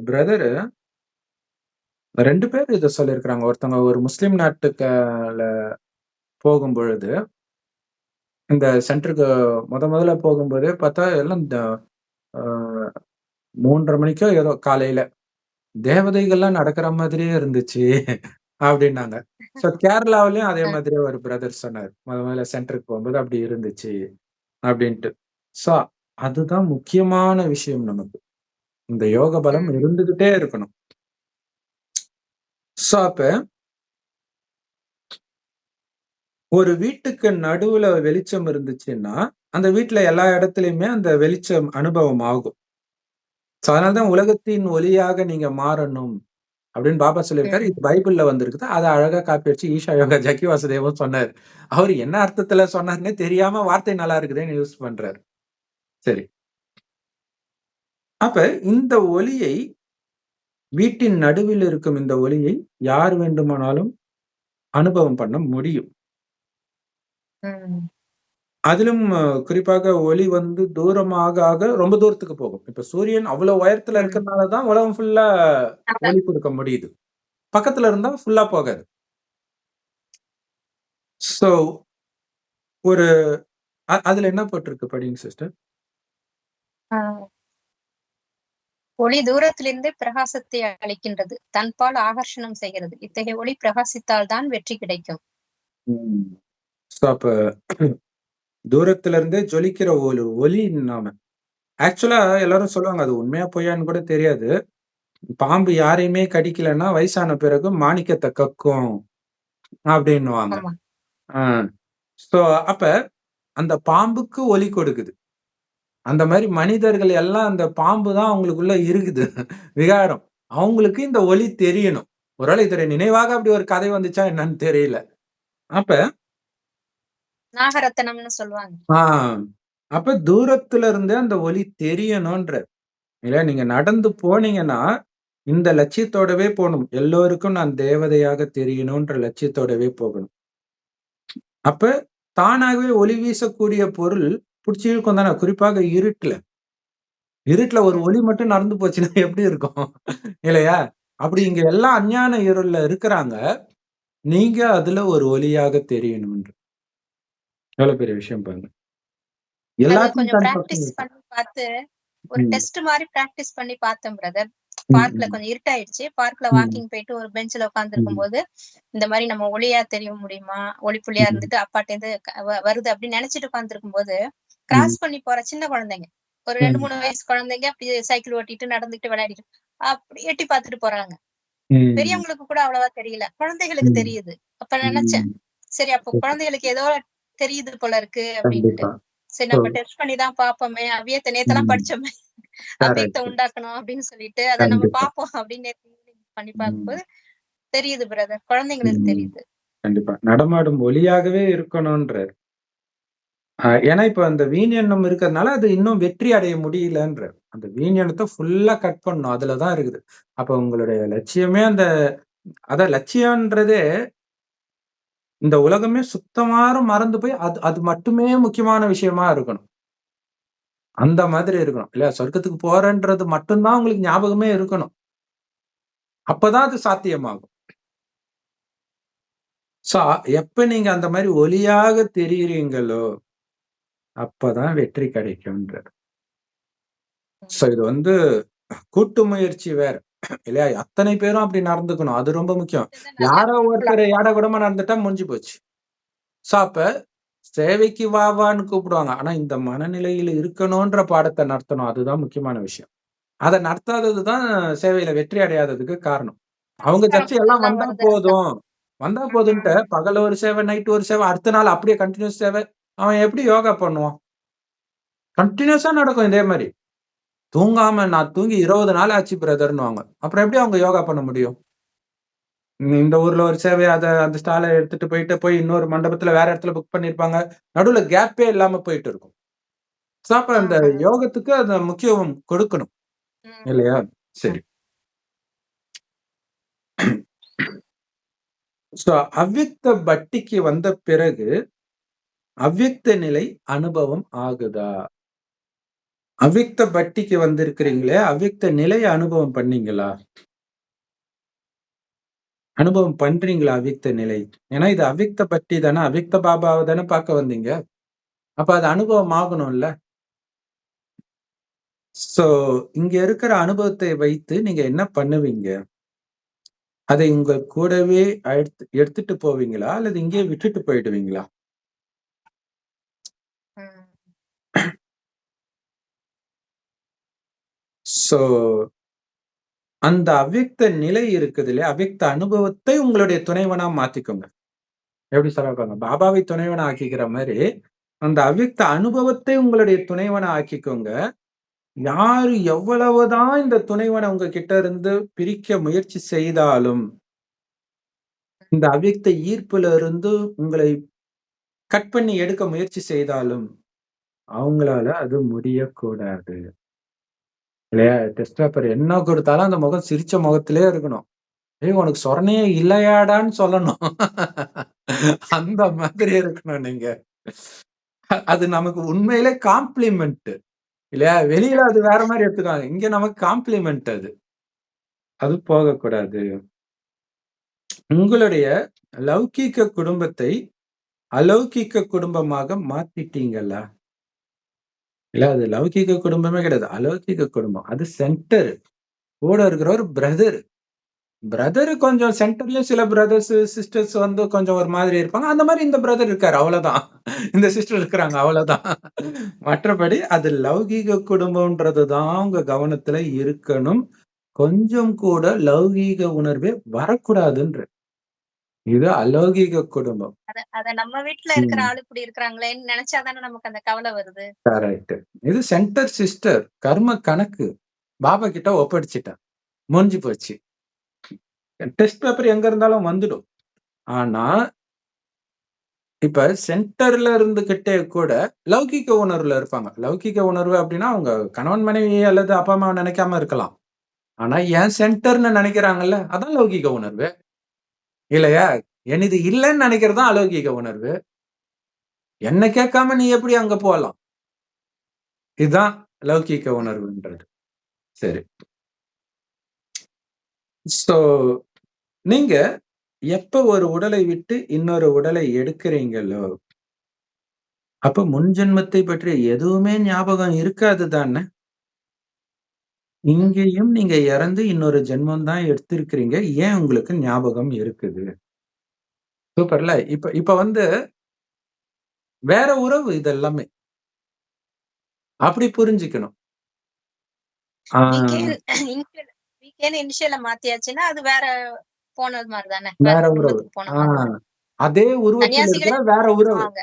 பிரதரு 2 பேர் இத சொல்லியிருக்கிறாங்க. ஒருத்தவங்க ஒரு முஸ்லிம் நாட்டுக்குல போகும் பொழுது, இந்த சென்டருக்கு முதல்ல போகும்போதே பார்த்தா எல்லாம் 3:30 மணிக்கோ ஏதோ காலையில தேவதைகள்லாம் நடக்கிற மாதிரியே இருந்துச்சு அப்படின்னாங்க. கேரளாவிலயும் அதே மாதிரியே ஒரு பிரதர் சொன்னார். முதல்ல சென்டருக்கு போகும்போது அப்படி இருந்துச்சு அப்படின்ட்டு. அதுதான் முக்கியமான விஷயம் நமக்கு. இந்த யோக பலம் இருந்துகிட்டே இருக்கணும். அப்ப ஒரு வீட்டுக்கு நடுவுல வெளிச்சம் இருந்துச்சுன்னா, அந்த வீட்டுல எல்லா இடத்துலயுமே அந்த வெளிச்சம் அனுபவம் ஆகும். அதனாலதான் உலகத்தின் ஒளியாக நீங்க மாறணும் அப்படின்னு பாபா சொல்லியிருக்காரு. இது பைபிள்ல வந்திருக்குது. அதை அழகா காப்பி அடிச்சு ஈஷா யோகா ஜக்கி வாசுதேவன் சொன்னாரு. அவரு என்ன அர்த்தத்துல சொன்னாருன்னே தெரியாம வார்த்தை நல்லா இருக்குதுன்னு யூஸ் பண்றாரு. சரி. அப்ப இந்த ஒளியை, வீட்டின் நடுவில் இருக்கும் இந்த ஒளியை யார் வேண்டுமானாலும் அனுபவம் பண்ண முடியும். அதிலும் குறிப்பாக ஒளி தூரமாக ரொம்ப தூரத்துக்கு போகும். இப்ப சூரியன் அவ்வளவு உயரத்துல இருக்கிறதுனாலதான் உலகம் ஃபுல்லா ஒளி கொடுக்க முடியுது. பக்கத்துல இருந்தா ஃபுல்லா போகாது. ஒரு அதுல என்ன போட்டிருக்கு படிங்க சிஸ்டர். ஒளி தூரத்திலிருந்து பிரகாசத்தை அளிக்கின்றது, தன்பால் ஆகர்ஷணம் செய்கிறது. இத்தகைய ஒளி பிரகாசித்தால் தான் வெற்றி கிடைக்கும். அப்ப தூரத்துல இருந்தே ஜொலிக்கிற ஒரு ஒளி நாம. ஆக்சுவலா எல்லாரும் சொல்லுவாங்க, அது உண்மையா பொய்யான்னு கூட தெரியாது. பாம்பு யாரையுமே கடிக்கலன்னா வயசான பிறகு மாணிக்கத்தை கக்கும் அப்படின்னுவாங்க. அப்ப அந்த பாம்புக்கு ஒலி கொடுக்குது. அந்த மாதிரி மனிதர்கள் எல்லாம் அந்த பாம்பு தான் அவங்களுக்குள்ள இருக்குது விகாரம். அவங்களுக்கு இந்த ஒலி தெரியணும். ஒருவேளை இதோட நினைவாக அப்படி ஒரு கதை வந்துச்சா என்னன்னு தெரியல. அப்ப நாகரத்தனம்னு சொல்லுவாங்க. ஆஹ் அப்ப தூரத்துல இருந்தே அந்த ஒளி தெரியணும்ன்ற இல்லையா? நீங்க நடந்து போனீங்கன்னா இந்த லட்சியத்தோடவே போகணும். எல்லோருக்கும் நான் தேவதையாக தெரியணும்ன்ற லட்சியத்தோடவே போகணும். அப்ப தானாகவே ஒளி வீசக்கூடிய பொருள் பிடிச்சி இழுக்கும் தானே. குறிப்பாக இருட்டுல ஒரு ஒளி மட்டும் நடந்து போச்சுன்னா எப்படி இருக்கும் இல்லையா? அப்படி இங்க எல்லாம் அஞ்ஞான இருள்ல இருக்கிறாங்க. நீங்க அதுல ஒரு ஒளியாக தெரியணும். எவ்வளவு பெரிய விஷயம் பாருங்க. அது எல்லாத்தையும் கொஞ்சம் தன் பக்கம் பிராக்டிஸ் இருக்கு. பண்ணி பார்த்து ஒரு ம், டெஸ்ட் மாதிரி பிராக்டிஸ் பண்ணி பார்த்தேன் பிரதர். ம், பார்க்ல ம், கொஞ்சம் இருட்டாயிடுச்சு. பார்க்ல ம், வாக்கிங் போயிட்டு ஒரு பெஞ்ச்ல உட்கார்ந்திருக்கும் ம், போது, இந்த மாரி நம்ம ஒளியா தெரிய முடியுமா? ஒளிப்புள்ளியா ம், இருந்துட்டு அப்பாட்டேருந்து வருது அப்படின்னு நினைச்சிட்டு உட்கார்ந்திருக்கும் போது, ம், கிராஸ் பண்ணி போற சின்ன குழந்தைங்க. ஒரு 2, ம், 3 வயசு குழந்தைங்க அப்படியே சைக்கிள் ஓட்டிட்டு, நடந்துட்டு, விளையாடிட்டு அப்படி எட்டி பார்த்துட்டு போறாங்க. ம், பெரியவங்களுக்கு கூட அவ்வளவா தெரியல. குழந்தைகளுக்கு ம், தெரியுது. அப்ப நினைச்சேன், ம். சரி அப்போ குழந்தைகளுக்கு ஏதோ தெரியுது போல இருக்கு அப்படின்ட்டு. கண்டிப்பா. சரி So, நம்ம டெஸ்ட் பண்ணி தான் பார்ப்போமே. அவ்வியத்த நேத்தெல்லாம் ம், படிச்சோமே. அவ்வியத்த correct. உண்டாக்கணும் அப்படின்னு சொல்லிட்டு, அத நம்ம கண்டிப்பா. பார்ப்போம் அப்படின்னு நேத்து ஈவினிங் பண்ணி ம், பார்க்கும்போது தெரியுது பிரதர். குழந்தைங்களுக்கு ம். தெரியுது. கண்டிப்பா. நடமாடும் ஒளியாகவே இருக்கணும்ன்றாரு. ஏன்னா இப்ப அந்த வீண் எண்ணம் இருக்கிறதுனால அது இன்னும் வெற்றி அடைய முடியலன்றாரு. அந்த வீண் எண்ணத்த ஃபுல்லா கட் பண்ணணும். அதுலதான் இருக்குது. அப்ப உங்களுடைய லட்சியமே அதான் லட்சியம்ன்றதே இந்த உலகமே சுத்தமாற மறந்து போய் அது அது மட்டுமே முக்கியமான விஷயமா இருக்கணும். அந்த மாதிரி இருக்கணும். இல்லையா? சொர்க்கத்துக்கு போறேன்றது மட்டும் தான் உங்களுக்கு ஞாபகமே இருக்கணும். அப்பதான் அது சாத்தியமாகும். சோ, எப்ப நீங்க அந்த மாரி ஒளியாக தெரியிறீங்களோ, அப்பதான் வெற்றி கிடைக்கும்ன்றாரு. சோ, இது கூட்டு முயற்சி வேற. இல்லையா? அத்தனை பேரும் அப்படி நடந்துக்கணும். அது ரொம்ப முக்கியம். இதுதான் நல்லா யாரோ ஒருத்தர் ஏடாகூடமா நடந்துட்டா முடிஞ்சு போச்சு. சோ, அப்ப சேவைக்கு வா வான்னு கூப்பிடுவாங்க. ஆனா இந்த மனநிலையில இருக்கணும்ன்ற பாடத்த நடத்தணும். அதுதான் முக்கியமான விஷயம். அத நடத்தாதது தான் சேவையில வெற்றி அடையாததுக்கு காரணம். அவங்க ஜஸ்ட் எல்லாம் சம்ஸ்காரம்லாம் வந்தா வருது அதுதான். போதும். வந்தா போதுன்ட்டு பகல்ல ஒரு சேவை, நைட் ஒரு சேவை, அடுத்த நாள் அப்படியே கன்டினியூஸ் சேவை. அவன் எப்படி யோகா பண்ணுவான்? கன்டினியூஸா நடக்கும் இதே மாரி. தூங்காம நான் தூங்கி 20 நாள் ஆச்சு பிரதர்ன்னுவாங்க. அப்புறம் எப்படி அவங்க யோகா பண்ண முடியும்? இந்த ஊர்ல ஒரு சேவை அந்த ஸ்டால எடுத்துட்டு போய் இன்னொரு மண்டபத்துல வேற இடத்துல புக் பண்ணியிருப்பாங்க. நடுவுல கேப்பே இல்லாம போயிட்டு இருக்கும். சோ அப்ப அந்த ஆஹா. யோகத்துக்கு அந்த முக்கியத்துவம் கொடுக்கணும். ம். இல்லையா? சரி. சோ அவ்யக்த பட்டிக்கு வந்த பிறகு அவ்யக்த நிலை அனுபவம் ஆகுதா? அவ்யக்த பட்டிக்கு வந்திருக்கிறீங்களே, அவ்யக்த நிலைய அனுபவம் பண்ணீங்களா? அனுபவம் பண்றீங்களா அவ்யக்த நிலை? ஏன்னா இது அவ்யக்த பட்டி தானே, அவ்யக்த பாபாவ தானே பார்க்க வந்தீங்க. அப்ப அது அனுபவம் ஆகணும்ல. சோ இங்க இருக்கிற அனுபவத்தை வைத்து நீங்க என்ன பண்ணுவீங்க? அதை உங்க கூடவே எடுத்துட்டு போவீங்களா? அல்லது இங்கேயே விட்டுட்டு போயிடுவீங்களா? ம். சோ அந்த அவ்யக்த நிலை இருக்குது இல்லையா? அவ்யக்த அனுபவத்தை உங்களுடைய துணைவனா மாத்திக்கோங்க. எப்படி சொல்றாங்க? பாபாவை துணைவனா ஆக்கிக்கிற மாரி, அந்த அவ்யக்த அனுபவத்தை உங்களுடைய துணைவனா ஆக்கிக்கோங்க. யாரு எவ்வளவுதான் இந்த துணைவன உங்ககிட்ட இருந்து பிரிக்க முயற்சி செய்தாலும், இந்த அவ்யக்த ஈர்ப்புல இருந்து உங்களை கட் பண்ணி எடுக்க முயற்சி செய்தாலும், அவங்களால அது முடியக்கூடாது. இல்லையா? டெஸ்ட் பேப்பர் என்ன குடுத்தாலும் அந்த முகம் சிரிச்ச முகத்திலேயே இருக்கணும். "ஏய் உனக்கு சொரணையே இல்லையாடான்னு" சொல்லணும். அந்த மாதிரி இருக்கணும் நீங்க. அது நமக்கு உண்மையிலே காம்ப்ளிமெண்ட். இல்லையா? வெளியில அது வேற மாரி எடுத்துக்குவாங்க. இங்க நமக்கு காம்ப்ளிமெண்ட் அது. அது போகக்கூடாது. உங்களுடைய லௌகீக குடும்பத்தை அலௌகிக்க குடும்பமாக மாத்திட்டீங்களா? இல்ல அது லௌகீக குடும்பமே கிடையாது. அலௌகிக குடும்பம். அது சென்டர். கூட இருக்கிறவர் பிரதர். பிரதர் கொஞ்சம் சென்டர்லயும் சில பிரதர்ஸ், சிஸ்டர்ஸ் கொஞ்சம் ஒரு மாதிரி இருப்பாங்க. அந்த மாரி இந்த பிரதர் இருக்காரு. அவ்வளவுதான். இந்த சிஸ்டர் இருக்கிறாங்க. அவ்வளவுதான். மற்றபடி அது லௌகீக குடும்பம்ன்றது தான் உங்க கவனத்துல இருக்கணும். கொஞ்சம் கூட லௌகீக உணர்வே வரக்கூடாதுன்றேன். இது அலௌகீக குடும்பம். அத நம்ம வீட்ல இருக்கிற ம். ஆளு இப்படி இருக்கிறாங்களேன்னு நெனச்சா தானே நமக்கு அந்த கவலை வருது. கரெக்ட். இது சென்டர் சிஸ்டர். கர்ம கணக்கு. பாபா கிட்ட ஒப்படைச்சுட்டேன். முடிஞ்சு போச்சு. டெஸ்ட் பேப்பர் எங்க இருந்தாலும் வந்துடும். ஆனா, இப்ப சென்டர்ல இருந்துகிட்டே கூட லௌகிக உணர்வுல இருப்பாங்க. லௌகிக உணர்வு அப்படின்னா, அவங்க கணவன், மனைவி அல்லது அப்பா, அம்மாவ நினைக்காம இருக்கலாம். ஆனா, என் சென்டர்ன்னு நினைக்கிறாங்கல்ல, அதான் லௌகிக உணர்வு. இல்லையா? எனது இல்லன்னு நினைக்கிறது தான் அலௌகிக உணர்வு. என்ன கேட்காம நீ எப்படி அங்க போலாம்? இதுதான் லௌகிக உணர்வுன்றது. சரி. சோ, நீங்க எப்ப ஒரு உடலை விட்டு இன்னொரு உடலை எடுக்கிறீங்களோ, அப்ப முன் ஜென்மத்தை பற்றி எதுவுமே ஞாபகம் இருக்காது தானே? இங்கேயும் நீங்க இறந்து இன்னொரு ஜென்மம் தான் எடுத்திருக்கிறீங்க. ஏன் உங்களுக்கு ஞாபகம் இருக்குது? சூப்பர்ல. இப்ப இப்ப வந்து வேற உறவு இது எல்லாமே. அப்படி புரிஞ்சுக்கணும். ஆ விகேன்னு இனிஷியல மாத்தியாச்சுன்னா, அது வேற போனது மாரி தானே. வேற வேற உறவு. குடும்பத்துக்கு போன ஆ மாரி தானே. அதே உருவத்தில் சன்னியாசிகளே இருக்கிற வேற உறவு. சொல்லுவாங்க.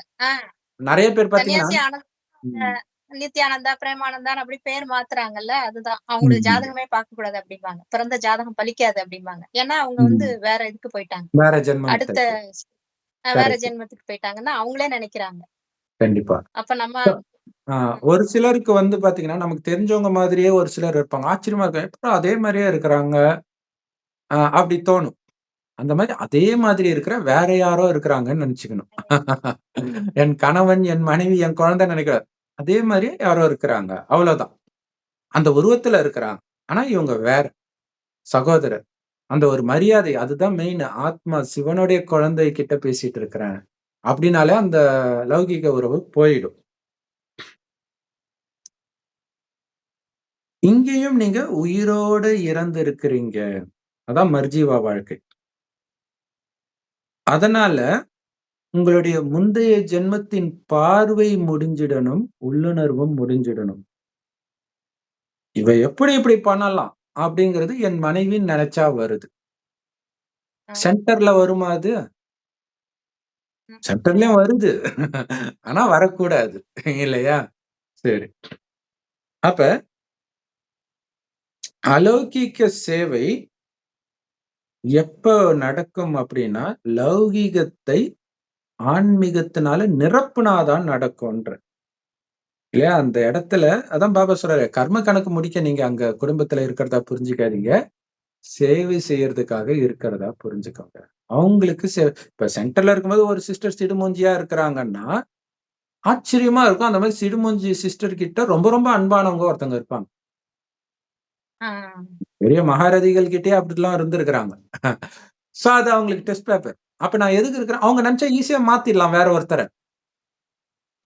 நெறைய பேர் பார்த்தீங்கன்னா சன்னியாசி ஆனந்த ம். நித்யானந்தா, பிரேமானந்தான்னு அப்படி பேர் மாத்துறாங்கல்ல. அதுதான். அவங்களுடைய ம். ஜாதகமே பார்க்கக்கூடாது அப்படிம்பாங்க. பிறந்த ஜாதகம் பலிக்காது அப்படிம்பாங்க. ஏன்னா, அவங்க வந்து ம். வேற இதுக்கு போயிட்டாங்க. வேற அடுத்த ஜென்மத்துக்கு. வேற கரெக்ட். ஜென்மத்துக்கு போயிட்டாங்கன்னா, அவங்களே நெனைக்கிறாங்க. கண்டிப்பா. அப்ப நம்ம ஆ ம். ஒரு சிலருக்கு வந்து பார்த்தீங்கன்னா, நமக்கு தெரிஞ்சவங்க மாதிரியே ஒரு சிலர் இருப்பாங்க. ஆச்சரியமா இருக்கும். எப்படிடா அதே மாரியே இருக்கிறாங்க? அப்படி தோணும். அந்த மாரி அதே மாதிரி இருக்கிற வேற யாரோ இருக்கிறாங்கன்னு நெனச்சுக்கணும். என் கணவன், என் மனைவி, என் குழந்தைன்னு நெனைக்கக்கூடாது. அதே மாரியே யாரோ இருக்கிறாங்க. அவ்வளோதான். அந்த உருவத்துல இருக்கிறாங்க. ஆனா இவங்க வேற. சகோதரர். அந்த ஒரு மரியாதை அதுதான் மெயின். ஆத்மா சிவனுடைய குழந்தை கிட்ட பேசிட்டு இருக்கிறேன். அப்படின்னாலே அந்த லௌகிக உறவு போயிடும். இங்கேயும் நீங்க உயிரோட இறந்திருக்கிறீங்க. அதான் மர்ஜீவா வாழ்க்கை. அதனால உங்களுடைய முந்தைய ஜென்மத்தின் பார்வை முடிஞ்சிடணும். உள்ளுணர்வும் முடிஞ்சிடணும். இவ எப்படி இப்படி பண்ணலாம்? அப்படிங்கிறது என் மனைவி நெனச்சா வருது. சென்டர்ல வருமா அது? ம். சென்டர்லயும் வருது. ஆனா வரக்கூடாது. இல்லையா? சரி. அப்ப அலௌகிக சேவை எப்ப நடக்கும் அப்படின்னா, லௌகீகத்தை ஆன்மீகத்தினால நிரப்புனா தான் நடக்கும்ன்றேன். இல்லையா? அந்த இடத்துல அதான் பாபா சொல்றாரு, கர்ம கணக்கு முடிக்க நீங்க அங்க குடும்பத்துல இருக்கிறதா புரிஞ்சுக்காதீங்க. சேவை செய்யறதுக்காக இருக்கிறதா புரிஞ்சுக்கோங்க. அவங்களுக்கு இப்ப சென்டர்ல இருக்கும்போது ஒரு சிஸ்டர் சிடுமூஞ்சியா இருக்கிறாங்கன்னா, ஆச்சரியமா இருக்கும். அந்த மாரி சிடுமூஞ்சி சிஸ்டர் கிட்ட ரொம்ப ரொம்ப அன்பானவங்க ஒருத்தவங்க இருப்பாங்க. ஆ. பெரிய மகாரதிகள் கிட்டயே அப்படிலாம் இருந்திருக்கிறாங்க. சோ அது அவங்களுக்கு டெஸ்ட் பேப்பர். அப்ப நான் எதுக்கு இருக்கிறேன் அவங்க நெனச்சா ஈஸியா மாத்திடலாம் வேற ஒருத்தர.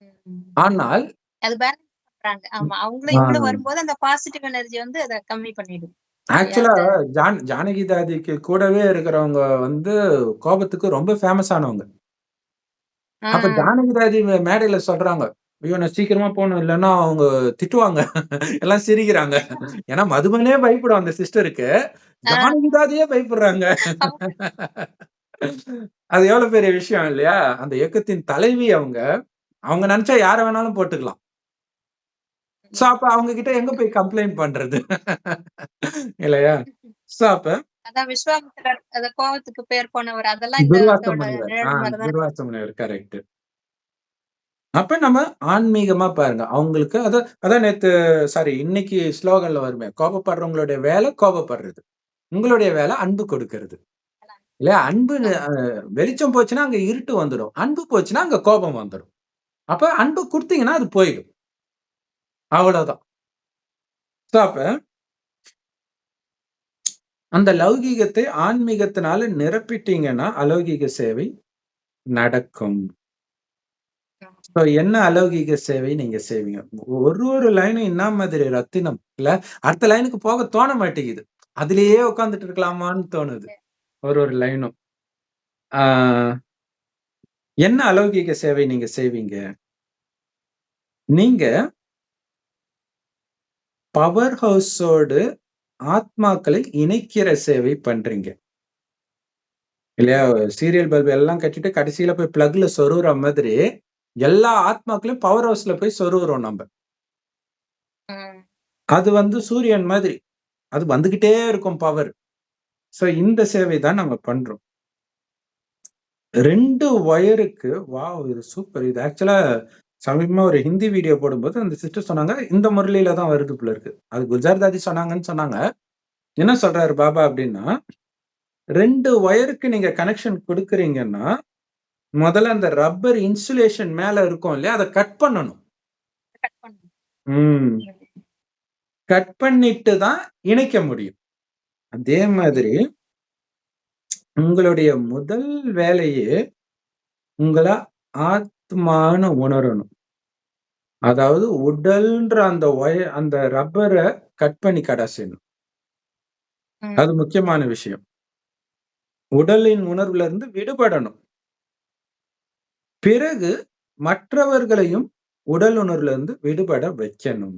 ம். ஆனால் அது பேலன்ஸ் பண்றாங்க. ஆமா. அவங்களும் ஆ இவங்களும் வரும்போது அந்த பாசிட்டிவ் எனர்ஜி வந்து அத கம்மி பண்ணிடும். இல்லையா? ஆக்சுவலா அந்த ஜானகி தாதிக்கு கூடவே இருக்கிறவங்க வந்து கோபத்துக்கு ரொம்ப ஃபேமஸ் ஆனவங்க. ஆ. அப்ப ஜானகி தாதி மேடையில சொல்றாங்க, "ஐயோ! நான் சீக்கிரமா போணும். இல்லன்னா அவங்க திட்டுவாங்க." எல்லாம் சிரிக்கிறாங்க. ஏன்னா மதுமனே பயப்படும் அந்த சிஸ்டருக்கு. ஆ. ஜானகி தாதியே பயப்படுறாங்க. அவங்க அது எவ்வளவு பெரிய விஷயம் இல்லையா? அந்த இயக்கத்தின் தலைவி அவங்க. அவங்க நெனச்சா யார வேணாலும் போட்டுக்கலாம். சோ அப்ப அவங்க கிட்ட எங்க போய் கம்ப்ளைண்ட் பண்றது? இல்லையா? சோ அப்ப அதான் விஸ்வாமித்திரர் அந்த கோவத்துக்கு பேர் போனவர். அதெல்லாம் இந்த துர்வாச இதோட முனிவர். நிழல் மாரி தானே. துர்வாச முனிவர் கரெக்ட். அப்ப நம்ம ஆன்மீகமா பாருங்க. அவங்களுக்கு அதான் நேத்து இன்னைக்கு ஸ்லோகன்ல வருமே. கோபப்படுறவங்களுடைய வேலை கோபப்படுறது. உங்களுடைய வேலை அன்பு கொடுக்கிறது. இல்லையா? அன்பு ஆமா. அ வெளிச்சம் போச்சுன்னா அங்க இருட்டு வந்துடும். அன்பு போச்சுன்னா அங்க கோபம் வந்துரும். அப்ப அன்பு குடுத்தீங்கன்னா அது போயிடும். அவ்வளவுதான். சோ அப்ப அந்த லௌகீகத்தை ஆன்மீகத்தினால நிரப்பிட்டீங்கன்னா, அலௌகீக சேவை நடக்கும். சோ என்ன அலௌகீக சேவை நீங்க செய்வீங்க? ஒரு லைனும் என்ன மாதிரி ரத்தினம் இல்ல? அடுத்த லைனுக்கு போக தோண மாட்டேங்குது. அதிலேயே உட்கார்ந்துட்டு இருக்கலாமான்னு தோணுது. ஒரு லைனும். ஆ என்ன அலௌகீக சேவை நீங்க செய்வீங்க? நீங்க பவர் ஹவுஸோடு ஆத்மாக்களை இணைக்கிற சேவை பண்றீங்க. இல்லையா? சீரியல் பல்ப் எல்லாம் கட்டிட்டு கடைசியில போய் பிளக்ல சொருகுற மாதிரி, எல்லா ஆத்மாக்களையும் பவர் ஹவுஸ்ல போய் சொருகுறோம் நம்ப. ம். அது வந்து சூரியன் மாதிரி. அது வந்துகிட்டே இருக்கும் பவர். சோ இந்த சேவை தான் நம்ம பண்றோம். 2 ஒயருக்கு வாவ்! இது சூப்பர். இது ஆக்சுவலா சமீபமா ஒரு ஹிந்தி வீடியோ போடும்போது அந்த சிஸ்டர் சொன்னாங்க, இந்த முரளியில தான் வருது போல இருக்கு. அது குல்ஜார் தாதி சொன்னாங்கன்னு சொன்னாங்க. என்ன சொல்றாரு பாபா அப்டின்னா, 2 ஒயருக்கு நீங்க கனெக்ஷன் குடுக்குறீங்கன்னா, முதல்ல அந்த ரப்பர் இன்சுலேஷன் மேல இருக்கும் இல்லையா? அத கட் பண்ணணும். கட் பண்ணணும். ம். கட் பண்ணிட்டு தான் இணைக்க முடியும். அதே மாதிரி உங்களுடைய முதல் வேலையே உங்கள ஆத்மான்னு உணரணும். அதாவது உடல்ன்ற அந்த ரப்பர கட் பண்ணி கடாசிடணும். அது முக்கியமான விஷயம். உடலின் உணர்வுல இருந்து விடுபடணும். பிறகு மற்றவர்களையும் உடல் உணர்வுல இருந்து விடுபட வைக்கணும்.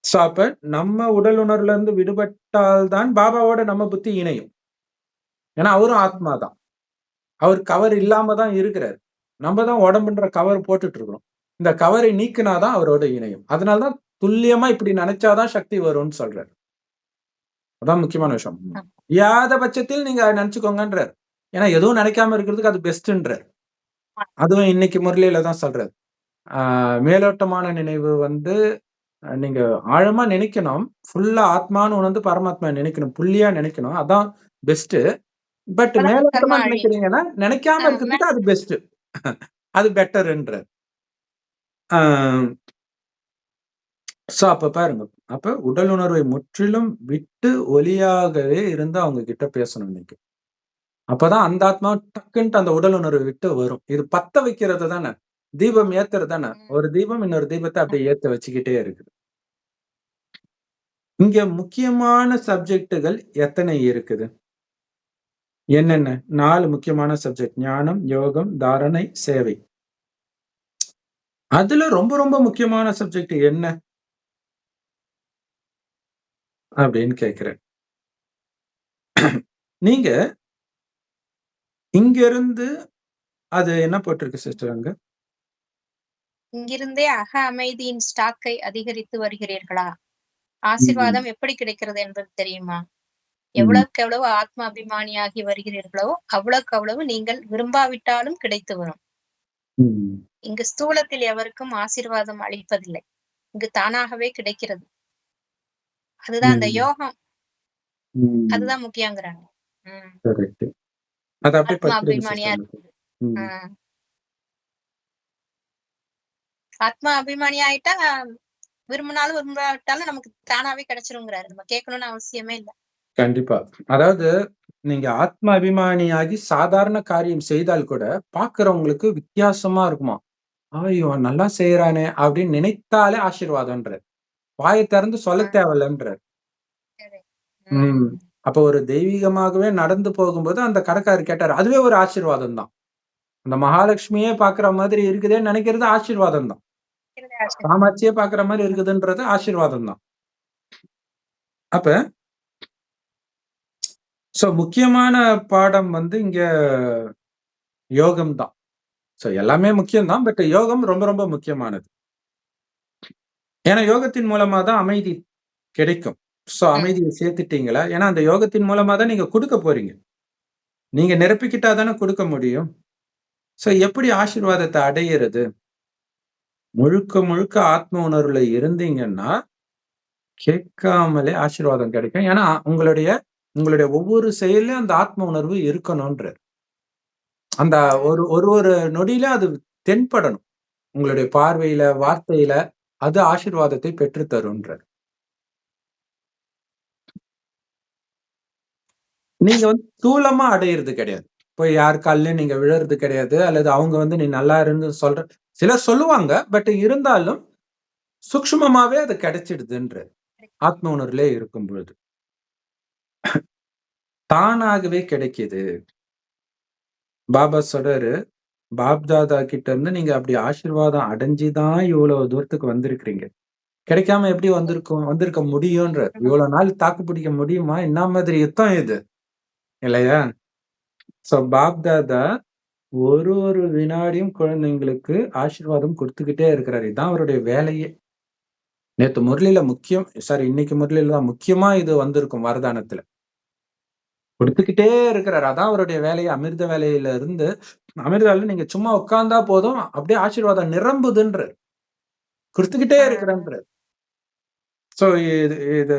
சோ அப்ப நம்ம உடல் உணர்வுல இருந்து விடுபட்டால் தான் பாபாவோட நம்ம புத்தி இணையும். ஏன்னா அவரும் ஆத்மா தான். அவர் கவர் இல்லாம தான் இருக்கிறாரு. நம்ம தான் உடம்புன்ற கவர் போட்டுட்டு இருக்கிறோம். இந்த கவரை நீக்கினா தான் அவரோட இணையும். அதனால தான் துல்லியமா இப்படி நினைச்சா தான் சக்தி வரும்னு சொல்றாரு. அதான் முக்கியமான விஷயம். இயலாத பட்சத்தில் நீங்க நினைச்சுக்கோங்கன்றார். ஏன்னா எதுவும் நினைக்காம இருக்கிறதுக்கு அது பெஸ்ட்ன்றார். அதுவும் இன்னைக்கு முரளியில தான் சொல்றாரு. மேலோட்டமான நினைவு வந்து நீங்க ஆழமா நினைக்கணும். ஃபுல்லா ஆத்மான்னு உணர்ந்து பரமாத்மா நினைக்கணும். புள்ளியா நினைக்கணும். அதான் பெஸ்ட். பட் மேலோட்டமா நினைக்கிறீங்கன்னா, நினைக்காம இருக்கிறதுக்கு அது பெஸ்ட். அது பெட்டர்ன்றார். சோ அப்ப பாருங்க. அப்ப உடல் உணர்வை முற்றிலும் விட்டு ஒளியாகவே இருந்து அவங்க கிட்ட பேசணும் இன்னைக்கு. அப்பதான் அந்த ஆத்மா டக்குன்ட்டு அந்த உடல் உணர்வை விட்டு வரும். இது பத்த வைக்கிறது தானே. தீபம் ஏத்துறது தானே. ஒரு தீபம் இன்னொரு தீபத்த அப்படியே ஏத்த வச்சுக்கிட்டே இருக்குது. இங்க முக்கியமான சப்ஜெக்ட்டுகள் எத்தனை இருக்குது? என்னென்ன? 4 முக்கியமான சப்ஜெக்ட். ஞானம், யோகம், தாரணை, சேவை. அதுல ரொம்ப ரொம்ப முக்கியமான சப்ஜெக்ட் என்ன? அப்படின்னு கேட்கிறேன். நீங்க இங்க இருந்து அது என்ன போட்டிருக்கு சிஸ்டர் அங்க? இங்கிருந்தே அக அமைதியின் ஸ்டாக்கை அதிகரித்து வருகிறீர்களா? ஆசீர்வாதம் எப்படி கிடைக்கிறது என்பது தெரியுமா? எவ்வளவுக்கு எவ்வளவு ஆத்ம அபிமானியாகி வருகிறீர்களோ அவ்வளவுக்கு அவ்வளவு நீங்கள் விரும்பாவிட்டாலும் கிடைத்து வரும். இங்கு ஸ்தூலத்தில் எவருக்கும் ஆசீர்வாதம் அளிப்பதில்லை. இங்கு தானாகவே கிடைக்கிறது. அதுதான் அந்த யோகம். அதுதான் முக்கியங்கிறாங்க. ஆத்ம அபிமானியா இருக்குது. ஆத்மா அபிமானி ஆயிட்டா விரும்பினாலும் விரும்பாவிட்டாலும் நமக்கு தானாவே கிடைச்சிருங்கிறாரு. நம்ம கேட்கணும்னு அவசியமே இல்லை. கண்டிப்பா. அதாவது நீங்க ஆத்ம அபிமானியாகி சாதாரண காரியம் செய்தால் கூட பாக்குறவங்களுக்கு வித்தியாசமா இருக்குமா. ஐயோ நல்லா செய்யறானே அப்படின்னு நினைத்தாலே ஆசீர்வாதம்ன்றார். வாயை திறந்து சொல்ல தேவையில்லைன்றார். அப்ப ஒரு தெய்வீகமாகவே நடந்து போகும்போது அந்த கடைக்காரர் கேட்டாரு. அதுவே ஒரு ஆசீர்வாதம் தான். அந்த மகாலட்சுமியே பாக்குற மாதிரி இருக்குதேன்னு நினைக்கிறது ஆசீர்வாதம் தான். காமாட்சியே பாக்குற மாதிரி இருக்குதுன்றது ஆசீர்வாதம் தான். அப்ப சோ முக்கியமான பாடம் வந்து இங்க யோகம் தான். சோ எல்லாமே முக்கியம் தான். பட் யோகம் ரொம்ப ரொம்ப முக்கியமானது. ஏன்னா யோகத்தின் மூலமா தான் அமைதி கிடைக்கும். சோ அமைதியை சேர்த்துட்டீங்களா? ஏன்னா அந்த யோகத்தின் மூலமா தான் நீங்க கொடுக்க போறீங்க. நீங்க நிரப்பிக்கிட்டா தானே கொடுக்க முடியும். சோ எப்படி ஆசீர்வாதத்தை அடையிறது? முழுக்க முழுக்க ஆத்ம உணர்வுல இருந்தீங்கன்னா கேட்காமலே ஆசீர்வாதம் கிடைக்கும். ஏன்னா உங்களுடைய ஒவ்வொரு செயலையும் அந்த ஆத்ம உணர்வு இருக்கணும்ன்றார். அந்த ஒரு நொடியில அது தென்படணும். உங்களுடைய பார்வையில, வார்த்தையில அது ஆசீர்வாதத்தை பெற்று தரும்ன்றார். நீங்க வந்து ஸ்தூலமா அடையிறது கிடையாது. போய் யார் கால்லயும் நீங்க விழறது கிடையாது. அல்லது அவங்க வந்து நீ நல்லா இருந்து சிலர் சொல்லுவாங்க. பட் இருந்தாலும் சூக்ஷ்மமாவே அது கிடைச்சிடுதுன்றார். ஆத்ம உணர்வுலே இருக்கும் பொழுது. தானாகவே கிடைக்குது. பாபா சொல்றாரு, பாப்தாதா கிட்ட இருந்து நீங்க அப்படி ஆசீர்வாதம் அடைஞ்சுதான் இவ்வளவு தூரத்துக்கு வந்திருக்கிறீங்க. கிடைக்காம எப்படி வந்திருக்க முடியும்ன்ற. இவ்வளவு நாள் தாக்கு பிடிக்க முடியுமா? என்ன மாதிரி யுத்தம் இது இல்லையா? சோ பாப்தாதா ஒரு வினாடியும் குழந்தைங்களுக்கு ஆசீர்வாதம் கொடுத்துக்கிட்டே இருக்கிறாரு. இதுதான் அவருடைய வேலையே. நேத்து முரளியில இன்னைக்கு முரளியில தான் முக்கியமா இது வந்திருக்கும் வரதானத்துல. கொடுத்துக்கிட்டே இருக்கிறார். அதான் அவருடைய வேலையை. அமிர்த வேலையில இருந்து அமிர்த வேலையில நீங்க சும்மா உட்கார்ந்தா போதும், அப்படியே ஆசீர்வாதம் நிரம்புதுன்றார். கொடுத்துக்கிட்டே இருக்கிறான்றார். சோ இது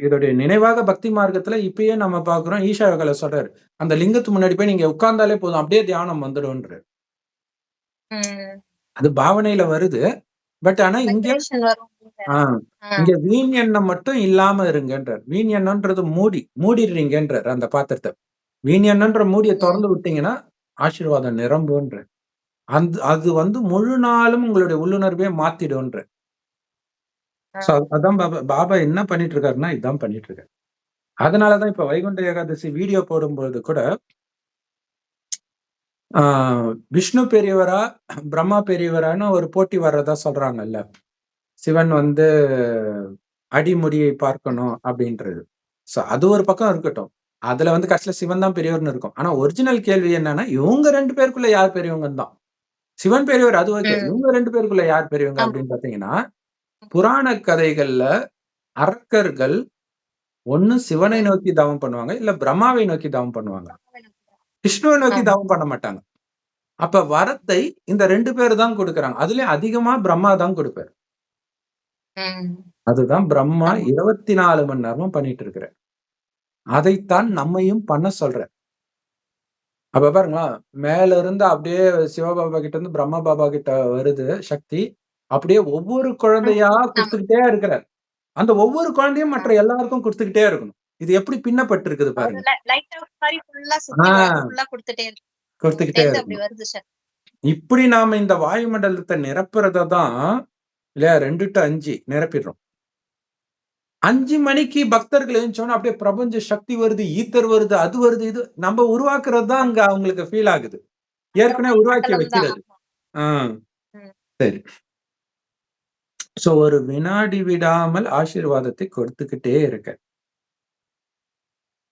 இதோடைய நினைவாக பக்தி மார்க்கத்துல இப்பயே நம்ம பாக்குறோம். ஈஷா யோகால சொல்றாரு, அந்த லிங்கத்து முன்னாடி போய் நீங்க உட்கார்ந்தாலே போதும், அப்படியே தியானம் வந்துடும்ன்றார். அது பாவனையில வருது. பட் ஆனா இங்க இங்க வீண் எண்ணம் மட்டும் இல்லாம இருங்கன்றார். வீண் எண்ணம்ன்றது மூடிடுறீங்கன்றார் அந்த பாத்திரத்தை. வீண் எண்ணம்ன்ற மூடியை திறந்து விட்டீங்கன்னா ஆசீர்வாதம் நிரம்புன்ற. அது வந்து முழு நாளும் உங்களுடைய உள்ளுணர்வே மாத்திடும்ன்ற. அதான் பாபா என்ன பண்ணிட்டு இருக்காருன்னா இதான் பண்ணிட்டு இருக்காரு. அதனாலதான் இப்ப வைகுண்ட ஏகாதசி வீடியோ போடும்போது கூட விஷ்ணு பெரியவரா பிரம்மா பெரியவரான்னு ஒரு போட்டி வர்றதா சொல்றாங்கல்ல. சிவன் வந்து அடிமுடியை பார்க்கணும் அப்படின்றது. சோ அது ஒரு பக்கம் இருக்கட்டும். அதுல வந்து கடைசியில சிவன் தான் பெரியவர்னு இருக்கும். ஆனா ஒரிஜினல் கேள்வி என்னன்னா, இவங்க 2 பேருக்குள்ள யார் பெரியவங்கன்னு தான். சிவன் பெரியவர் அது ஓகே. இவங்க 2 பேருக்குள்ள யார் பெரியவங்க அப்படின்னு பாத்தீங்கன்னா, புராண கதைகள்ல அரக்கர்கள் ஒண்ணு சிவனை நோக்கி தவம் பண்ணுவாங்க, இல்ல பிரம்மாவை நோக்கி தவம் பண்ணுவாங்க. விஷ்ணுவை நோக்கி தவம் பண்ண மாட்டாங்க. அப்ப வரத்தை இந்த 2 பேர் தான் கொடுக்கறாங்க. அதுலயும் அதிகமா பிரம்மா தான் கொடுப்பாரு. அதுதான் பிரம்மா 24 மணி நேரமும் பண்ணிட்டு இருக்கிறார். அதைத்தான் நம்மையும் பண்ண சொல்ற. அப்ப பாருங்களா, மேல இருந்து அப்படியே சிவபாபா கிட்ட இருந்து பிரம்மா பாபா கிட்ட வருது சக்தி. அப்படியே ஒவ்வொரு குழந்தையா கொடுத்துக்கிட்டே இருக்கிறார். அந்த ஒவ்வொரு குழந்தையும் மற்ற எல்லாருக்கும் கொடுத்துக்கிட்டே இருக்கணும். இது எப்படி பின்னப்பட்டு இருக்குது பாருங்க. கொடுத்துக்கிட்டே இருக்கு. இப்படி நாம இந்த வாயுமண்டலத்தை நிரப்புறதான் இல்லையா 2 to 5 நிரப்பிடுறோம். 5 மணிக்கு பக்தர்கள் எழுந்தோன்னா அப்படியே பிரபஞ்ச சக்தி வருது, ஈத்தர் வருது, அது வருது, இது நம்ம உருவாக்குறது தான் அங்க அவங்களுக்கு ஃபீல் ஆகுது. ஏற்கனவே உருவாக்கி வைக்கிறது. சரி. சோ ஒரு வினாடி விடாமல் ஆசீர்வாதத்தை கொடுத்துக்கிட்டே இருக்க.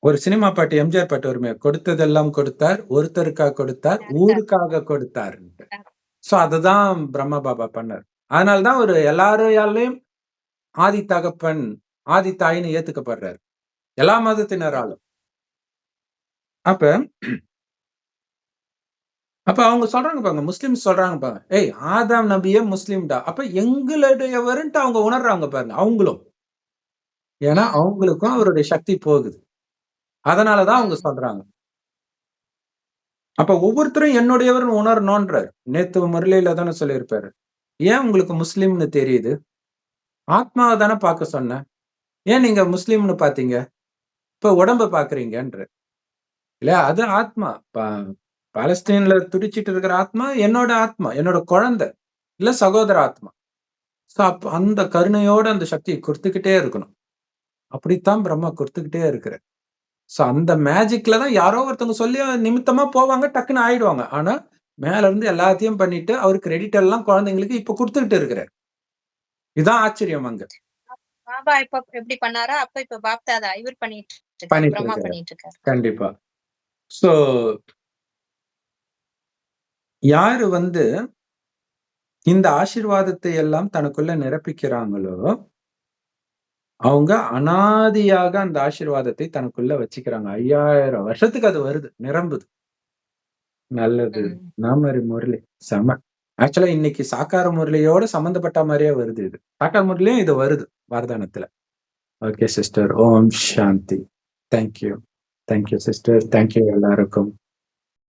ஒரு சினிமா பாட்டு, எம்ஜிஆர் பாட்டு வருமே, கொடுத்ததெல்லாம் கொடுத்தார், ஒருத்தருக்காக கொடுத்தார், ஊருக்காக கொடுத்தார். சோ அதுதான் பிரம்ம பாபா பண்ணார். அதனாலதான் ஒரு எல்லாரையாலையும் ஆதி தகப்பன், ஆதி தாயின்னு ஏத்துக்கப்படுறாரு எல்லா மதத்தினராலும். அப்ப அவங்க சொல்றாங்க பாருங்க, முஸ்லிம் சொல்றாங்க பாருங்க, ஏய் ஆதாம் நபியே முஸ்லிம்டா. அப்ப எங்களுடையவருன்ட்டு அவங்க உணர்றாங்க பாருங்க அவங்களும். ஏன்னா அவங்களுக்கும் அவருடைய சக்தி போகுது. அதனாலதான் அவங்க சொல்றாங்க. அப்ப ஒவ்வொருத்தரும் என்னுடையவர்னு உணரணும்ன்றார். நேத்து முரளியில தானே சொல்லியிருப்பாரு. ஏன் உங்களுக்கு முஸ்லிம்னு தெரியுது? ஆத்மாவை தானே பார்க்க சொன்ன. ஏன் நீங்க முஸ்லிம்னு பாத்தீங்க? இப்ப உடம்ப பாக்குறீங்கன்ற இல்லையா? அது ஆத்மா. பாலஸ்தீன்ல துடிச்சிட்டு இருக்கிற ஆத்மா என்னோட ஆத்மா, என்னோட குழந்தை, இல்ல சகோதர ஆத்மா. சோ அப்ப அந்த கருணையோட அந்த சக்தியை கொடுத்துக்கிட்டே இருக்கணும். அப்படித்தான் பிரம்மா கொடுத்துக்கிட்டே இருக்கிற. சோ அந்த மேஜிக்ல தான் யாரோ ஒருத்தவங்க சொல்லி நிமித்தமா போவாங்க, டக்குன்னு ஆயிடுவாங்க. ஆனா மேல இருந்து எல்லாத்தையும் பண்ணிட்டு அவரு கிரெடிட் எல்லாம் குழந்தைங்களுக்கு இப்ப கொடுத்துக்கிட்டு இருக்கிறார். இதுதான் ஆச்சரியம் அங்க. பாபா இப்ப எப்படி பண்ணாரோ அப்ப இப்ப பாப்தாதா இவர் பண்ணிட்டு இருக்காரு. கண்டிப்பா. சோ யாரு வந்து இந்த ஆசீர்வாதத்தை எல்லாம் தனக்குள்ள நிரப்பிக்கிறாங்களோ அவங்க அனாதியாக அந்த ஆசீர்வாதத்தை தனக்குள்ள வச்சுக்கிறாங்க. 5000 வருஷத்துக்கு அது வருது, நிரம்புது. நல்லது. நாமரி முரளி செம. ஆக்சுவலா இன்னைக்கு சாக்கார முரளியோட சம்பந்தப்பட்ட மாதிரியே வருது இது. சாக்கார முரளியும் இது வருது வரதானத்துல. Okay sister. ஓம் சாந்தி. Thank you sister. தேங்க்யூ எல்லாருக்கும்.